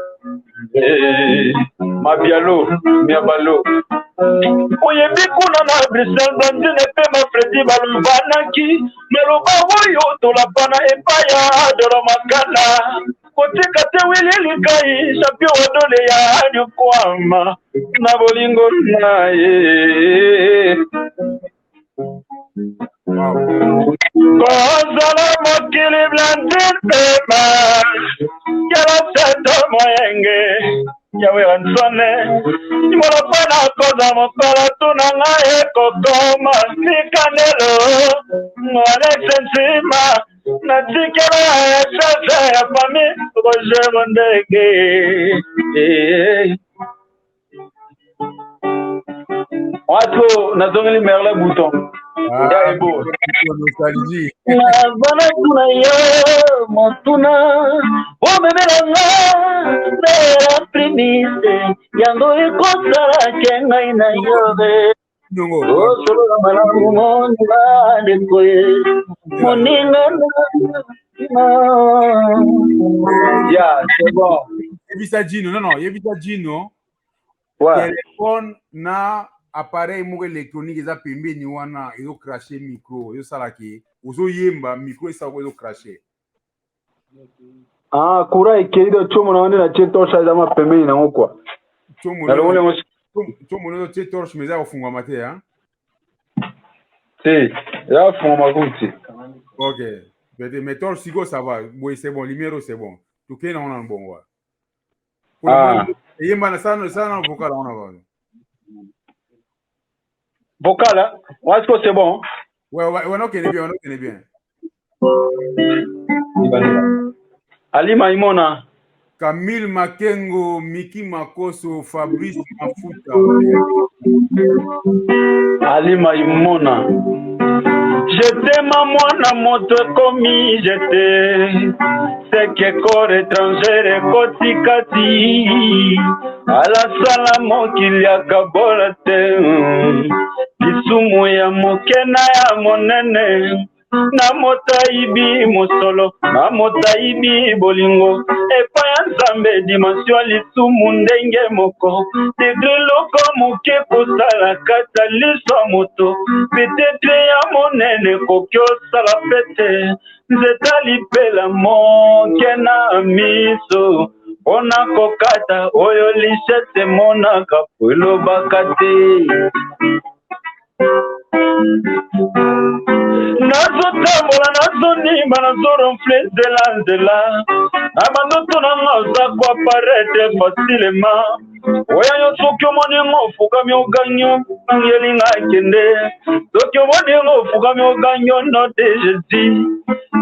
mabialo miabalo oyebi kuna na Bruxelles Blandine Pemba Fredi balovanaki meloba oyo tolapana epaya dolo makala kotika te wililikai champion wa dole ya nyokwama na bolingo na ye kozala mokili Blandine Pemba yala seto moyenge yawe ansone imola pana koza mokala tuna ngai kokoma sikanelo Alex Nsima natikela ya chacha ya fami Roger Ndege watu nazongeli merle bouton ya ebo nostalgie bana tuna yo motuna o beberanga bera primise yango ekosala kengai na yobe solo la malamu monima dekoye moninga ya c'est bon yebisa Gino non yebisa Gino téléphone na appareil moko électronique eza pembeni wana ezo cracher micro ezosalaki ozoyemba micro esako ezo cracher kura ekeli do chomo na wande na tie torche azama pembeni nango kwa chomo no tie torche mais eza kofungwama te te eza kofungwama kuti ok mais torche siko ça va boye c'est bon lumière c'est bon tokei nango na bongo eyemba na sana na vocal wana ba vocal hein? Est-ce que c'est bon? Ouais, on connaît bien. Ali Maimona. Camille Makengo, Miki Makoso, Fabrice Mafuta. Ali Maimona. J'étais maman na moto komi j'étais c'est que corps étranger kotikati ala salamo kilia kabolate lisumu ya mokena ya monene na motaibi mosolo na motaibi bolingo epa ya nzambe dimension lisumu ndenge moko degré loko moke kosala kata liso moto petetre ya monene koki osala pete nzeta lipela moke na miso mpona kokata oyo lisete monaka po elobaka te nazotambola nazonimba nazoronfle nzela na bandoto nanga oza koaparete fasilema oya yo soki omoninga ofukami oganyo angelinga akende soki omoninga ofukami oganyo note jésus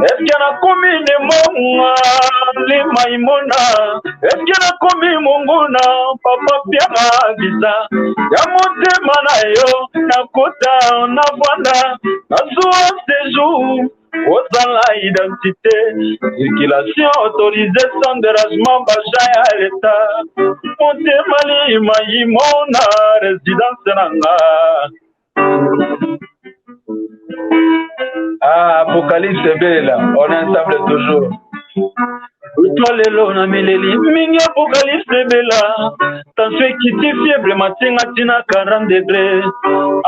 eske nakomi nemonga limaimona eske nakomi monguna papa pianga visa ya motema na yo nakota navanda nazwa séjour ozala identité circulation autorisée sans dérangement baja ya l'état motema limaimona résidence nanga Apocalypse bela on est ensemble toujours toi lelo na mileli mingi apocalypse bela tension ekiti fièvre matinga tina 40 degré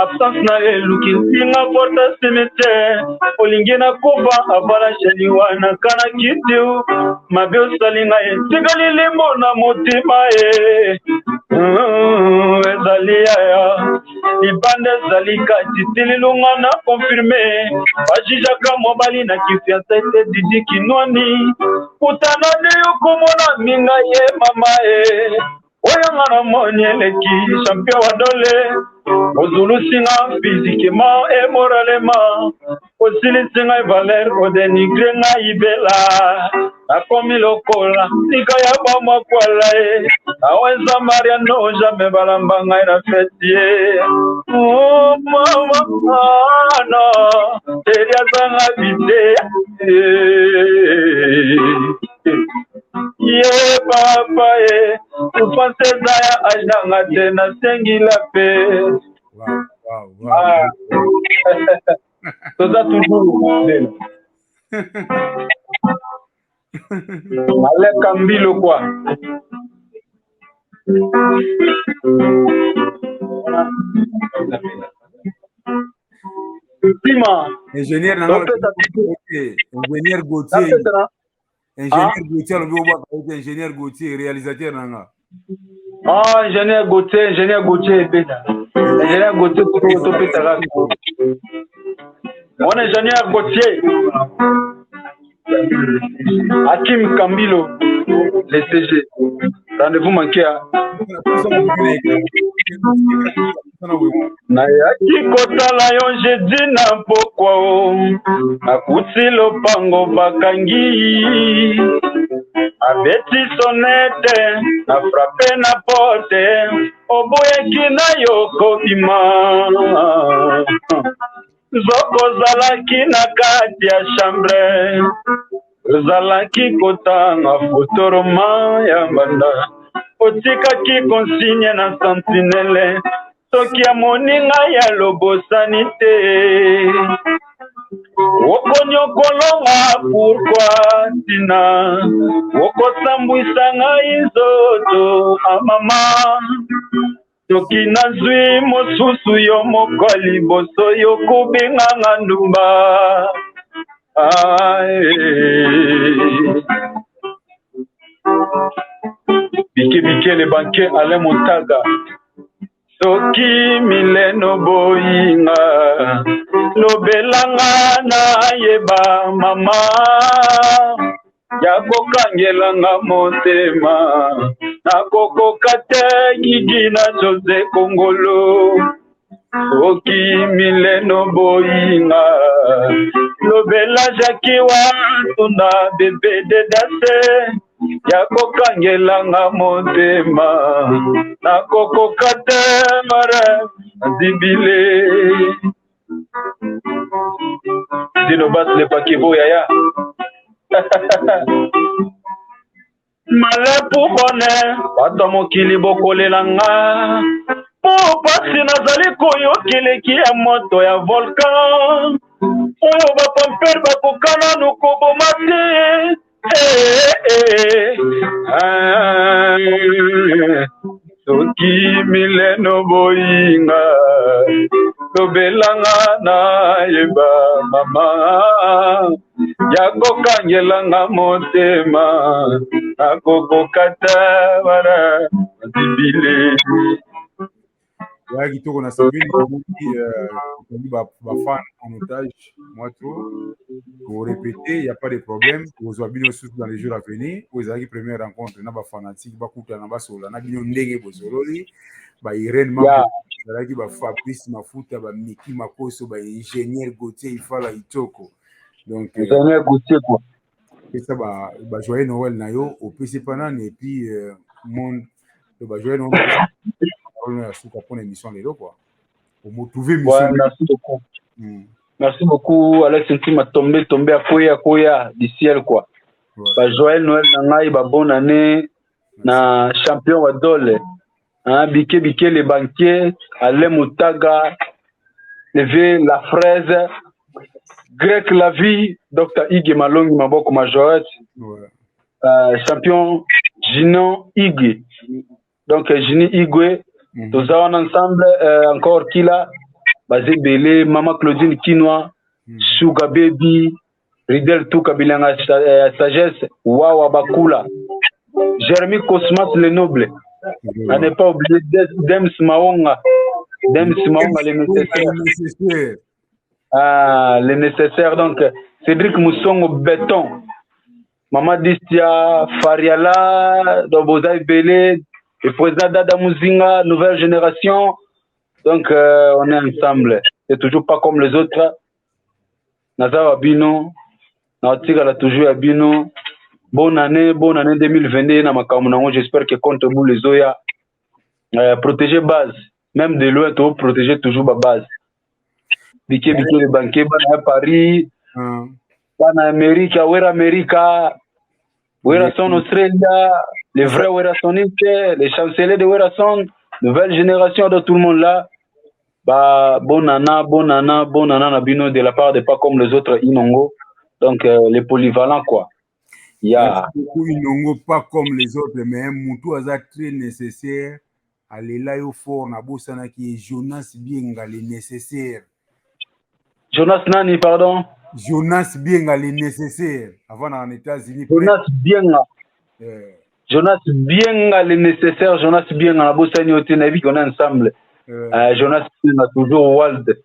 absence na eluki ntinga porta cimetière olingi nakufa avala sheni wana kana kitiu mabe osali ngai tikali limbo na motima ezali yaya libanda ezali kati tililunga na confirme bajijaka mobali na kifiansa ete didi kinwani kutana nde yokomona minga ye mama oyanga na moni eleki champion wa dole ozulusinga physiquement et moralement osilisinga valeur odenigre nga ibela nakomi lokola tika ya bamakwala aweza mariano jamais balamba ngai na feti mamano eriazanga bide ye papa ufanse zaya ajanga tena sengila pe toza toujours aleka mbilo kwa ingénieur Gauthier ingénieur Gauthier réalisateur nanga ingénieur Gauthier beta ingénieur Gauthier to peta on ingénieur Gauthier Hakim Kambilo le CG rendez-vous manqué nayaki kotala yo jeudi na pokwa akuti lopango bakangi abeti sonete na frappe na porte oboyeki na yo kobima zokozalaki na kati ya chambre ozalaki kotanga fotoroma ya mbanda otikaki konsigne na sentinele soki amoni ngai ya lobosani te okonyokolonga pourkui tina okosambwisa ngai nzoto amama soki nazwi mosusu yo moko liboso yokobenganga ndumba bike le banquier Alain Montaga soki mileno boyinga lobelanga na yeba mama yakokangelanga motema nakokoka te gigi na Jose Kongolo soki mileno boyinga lobela jaki watuna bebe dedase yakokangelanga motema nakokoka te mara zibile dino bas le pakibo yaya malepu bone bato mokili bokolelanga po pasi nazali koyokeleki ya moto ya volcan oyo bapampere bakokana nokoboma te soki mileno boyinga lobelanga na yeba mama yakokangelanga motema akokokata wara zibile yaki toko na sabine bafan en otage moi trop pour répéter il n'y a pas de problème vous avez bien dans les jours à venir vous avez première rencontre na bafanatique bakuta na basola na bino ndenge bozololi ba Irene Mambo yaki ba Fabrice Mafuta ba Miki Makoso ba ingénieur Gauthier Ifala Itoko donc ingénieur Gauthier quoi et ça ba joyeux Noël na yo au PC Panane et puis monde ba joyeux Noël pour l'émission les quoi pour me trouver mission merci beaucoup merci beaucoup Alex Ntima tombé à koya du ciel quoi ba Joël Noël nangai ba bonne année na champion wa dole bike les banquiers Alain Moutaga levé la fraise grec la vie Dr Ige Malongi Maboko Majorette champion Ginon Ige donc Jini Igwe tous ensemble encore Kila basé Belé Mama Claudine Kinwa Sugar Baby Ridel Touka Bilanga Sagesse Wawa Bakula Jérémy Cosmas le Noble à ne pas oublier Dems Maonga les nécessaires les nécessaires donc Cédric Moussongo Béton Mama Distia Fariala Dobozaï Belé le président Dada Mouzinga nouvelle génération donc on est ensemble c'est toujours pas comme les autres Naza Wabino Naotika l'a toujours Abino bonne année 2022 na makamunango j'espère que compte vous les oya protéger base même de loin to protéger toujours ma base bike les banquiers à Paris en Amérique Wera son Australia les vrais Wera soniques les chanceliers de Wera son nouvelle génération de tout le monde là bah bonne année Nabino de la part de pas comme les autres Inongo donc les polyvalents quoi. Merci beaucoup Inongo pas comme les autres mais un moutou aza très nécessaire aller là au fort na bosana qui est Jonas Bienga les nécessaires. Jonas Nani pardon. Jonas Bienga les nécessaires avant en États-Unis. Jonas Bienga. Jonas Bienga les nécessaires Jonas Bienga na bosani au Tenavi qu'on est ensemble. Jonas Bienga toujours Wald.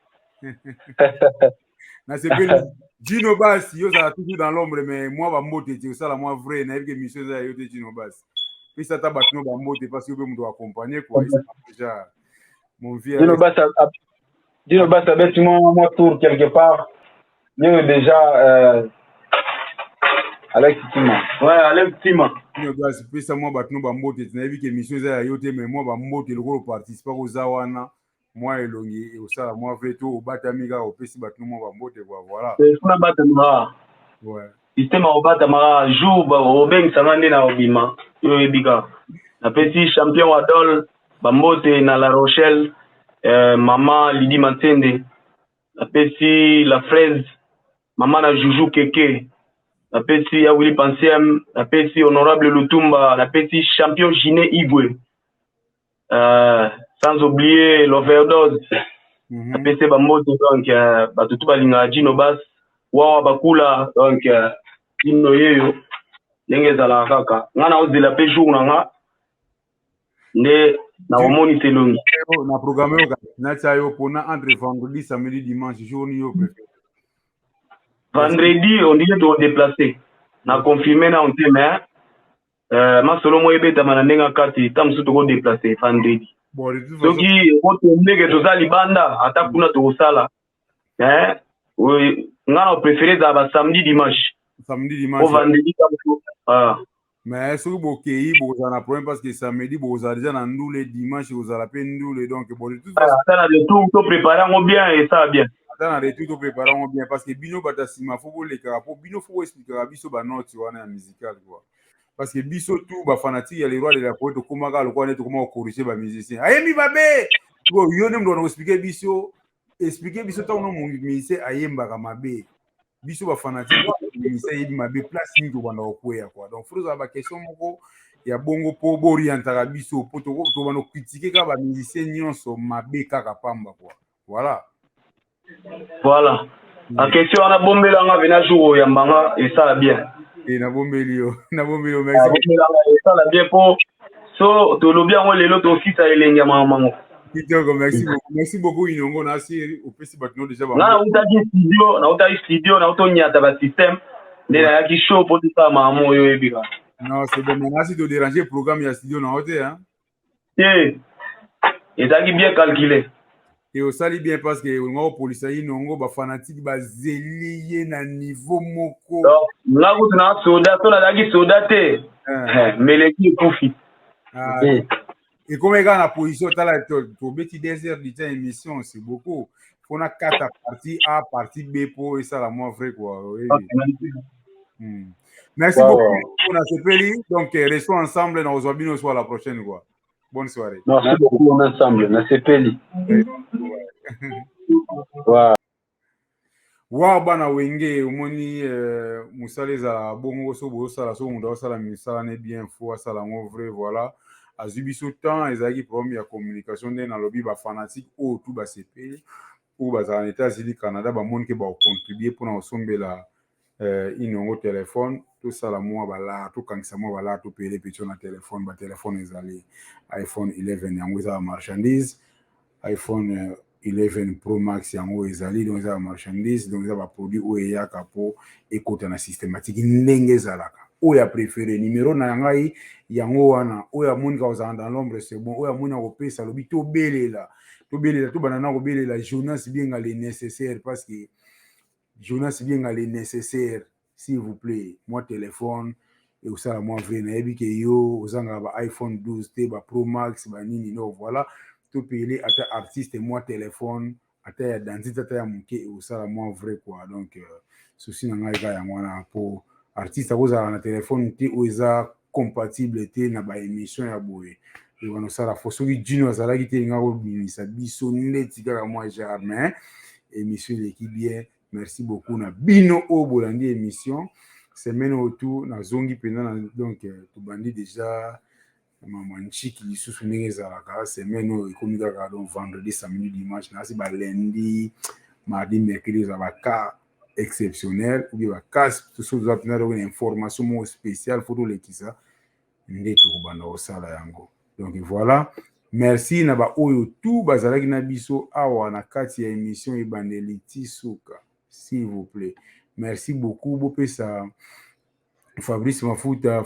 Na c'est bien Gino Bass yo ça toujours dans l'ombre mais moi va moter c'est ça la moi vrai na que mission ça yo de Gino Bass. Puis ça tabac no va moter parce que me doit accompagner quoi déjà mon vieux Gino Bass avec moi tour quelque part. Yo déjà Alex Tima. Ouais, Alex Tima. Gino Bass puis ça moi va no va moter na que mission ça yo mais moi va moter le gros participer aux zawana. Moi elongi et ça moi vrai tout au batamiga au pesi batno moi va mbote voilà c'est una batamara ouais système au batamara jour ba obeng samande na obima yo ebika na pesi champion Adol ba mbote na La Rochelle maman Lydie Matende na pesi la fraise maman na Juju Keke na pesi ya Willy Pansiem na pesi honorable Lutumba na pesi champion Giné Igwe sans oublier l'overdose. PC Bamoto donc batutu balinga Gino Bass Wawa Bakula donc Gino yeyo yenge zala kaka ngana ozela pe jour nanga ne na omoni telongi na programme na chayo pona entre vendredi samedi dimanche journée yo préféré vendredi on dit de déplacer na confirmer na on te mais ma solo mo ebeta manandenga kati tamsu to déplacer vendredi soki otomeke toza libanda ata kuna tokosala ngana préféré za ba samedi dimanche au vendredi mais soki bokei bokozala na problème parce que samedi bokozala déjà na ndule dimanche kozala pe ndule donc ata na retour to préparer yango bien et ça bien ata na retour to préparer yango bien parce que bino bata nsima fo bolekaka po bino fo boexplikaka biso banoti wana ya musical quoi. Parce que biso tout ba fanatique ya les rois de la poète komaka lokwa ne to comment corriger ba musicien ayemi babe bo yo ne ndo expliquer biso tant no musicien ayemba ka mabe biso ba fanatique musicien yebi mabe place ni to banda okweya quoi donc faut avoir question moko ya bongo po borientaka biso po to banda critiquer ka ba musicien nyonso mabe kaka pamba quoi voilà la question on a bombela nga vena jour ya mbanga et ça bien. Et na bombelio merci ça la bien pour so to lo bien on lelo to fita elenga mamango kitoko merci beaucoup Inongo na siri opesi batno déjà ba na uta studio na uto nyata ba système ne na yaki show pour ça maman yo ebika non c'est bon merci de déranger programme ya studio na hote hein et ça qui bien calculé et au sali bien parce que on police Inongo ba fanatique ba zeliye na niveau moko là où na soda to na daki soda te mais les qui profite et comme il y a la position to beti désert du temps émission c'est beaucoup faut na 4 parties A partie B pour et ça la moins vrai quoi merci beaucoup on a sepeli donc restons ensemble dans Ozobino soit la prochaine quoi bonne soirée merci beaucoup on est ensemble na sepeli wa bana wenge omoni musale za bongo so bo sala so munda sala misala ne bien fou sala ngo vrai voilà azubi temps ezalaki problème ya communication nde na lobi ba fanatique o tout ba sepeli ou bazala na États-Unis Canada bamoni ke bacontribue mpona kosombela inongo telefone tosala mwa bala tokangisa mwa bala topele petio na telefone batelefone ezali iPhone 11 yango eza marchandise iPhone 11 Pro Max yango ezali donc eza marchandise donc eza baproduit oyo eyaka mpo ekota na systématique ndenge ezalaka oyo ya préféré numéro na ngai yango wana oyo amonika kozala dans l'ombre c'est bon oyo amoni akopesa lobi tobelela tobana na kobelela Jonas Bienga le nécessaire parce que Jonas Bienga le nécessaire s'il vous plaît moi téléphone et osala moi vrai nayebi ke yo ozanga ba iPhone 12 te ba Pro Max ba nini no voilà topele ata artiste moi téléphone ata ya dentiste ata ya moke et osala moi vrai quoi donc souci na ngai ka yango wana po artiste akozala na téléphone te oza compatible te na ba émission ya boye et wana osala fo soki Junior azalaki te nga kobimisa biso neti kaka moi jamais émission l'équipe bien merci beaucoup na bino o bolandi émission semaine autour na zongi pena donc tobandi déjà maman nchiki lisusu ndenge ezalaka semaine oyo ekomi kaka donc vendredi samedi dimanche nasi ba lundi mardi mercredi ezala ka exceptionnel ou bien ba cas tout ça doit tenir une information mo spéciale photo lekisa nde tokobanda kosala yango donc voilà merci na ba oyo tout bazalaki na biso awa na kati ya émission ebandeli tisuka s'il vous plaît merci beaucoup bopesa Fabrice Mafuta,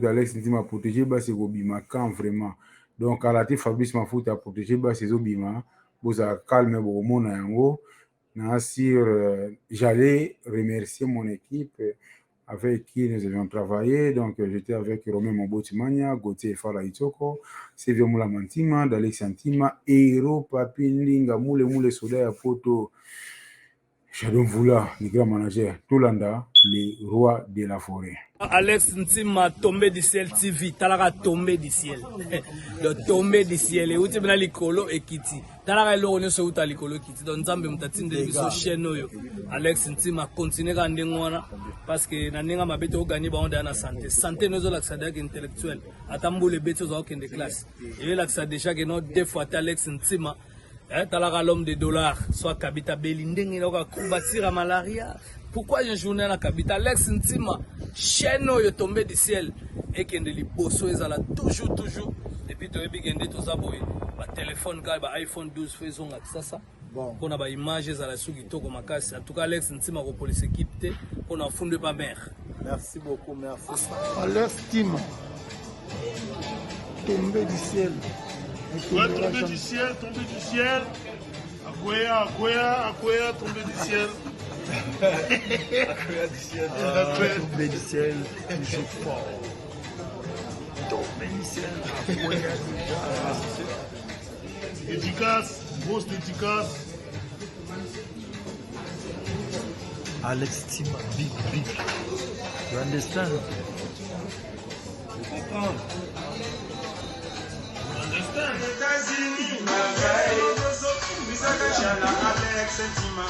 Alex Ntima protégé bas c'est Gobima quand vraiment. Donc à la tête Fabrice Mafuta protégé bas c'est Gobima. Vous a calme beaucoup na yango. J'allais remercier mon équipe avec qui nous avions travaillé. Donc j'étais avec Romain Mobotimania, Gauthier Fara Itoko, Sylvia Moula Mantima, d'Alex Antima, Hero Papinlinga, Moule Soda ya Poto. Shadow Vula, le grand manager, Tolanda, le roi de la forêt. Alex Ntima tombé du ciel TV, talaka tombé du ciel. Le tombé du ciel. Et où tu es likolo et kiti. Talaka lo ne so uta likolo kiti. Donc nzambe mtatinde biso chaîne oyo. Alex Ntima continue ka ndengwana parce que na ninga mabeto gagner ba onda na santé. Santé nozo la sada intellectuel. Atambule beto za okende classe. Et la ça déjà que no deux fois Alex Ntima talaka l'homme de dollars, soit Kabita Belindeng, il a combattu la malaria. Pourquoi une journée à Kabita Alex Ntima, chaîne est tombé du ciel et qu'il y a des bossos, ils ont toujours. Depuis que tu as tout ça, le téléphone, le iPhone 12, faisons ça. On a des images à la souki to comme casse. En tout cas, Alex Ntima, la police équipe, on a fondé pas mer. Merci beaucoup, merci. Alex Ntima, tombé du ciel. Ouais, tombé du ciel. Akoya, tombé du ciel. Tombé du ciel, toujours fort. Tombé du ciel, Akoya déjà. Dédicace, grosse dédicace. Alex Ntima, big. You understand? Je comprends. États-Unis, ma veille, Alex Ntima.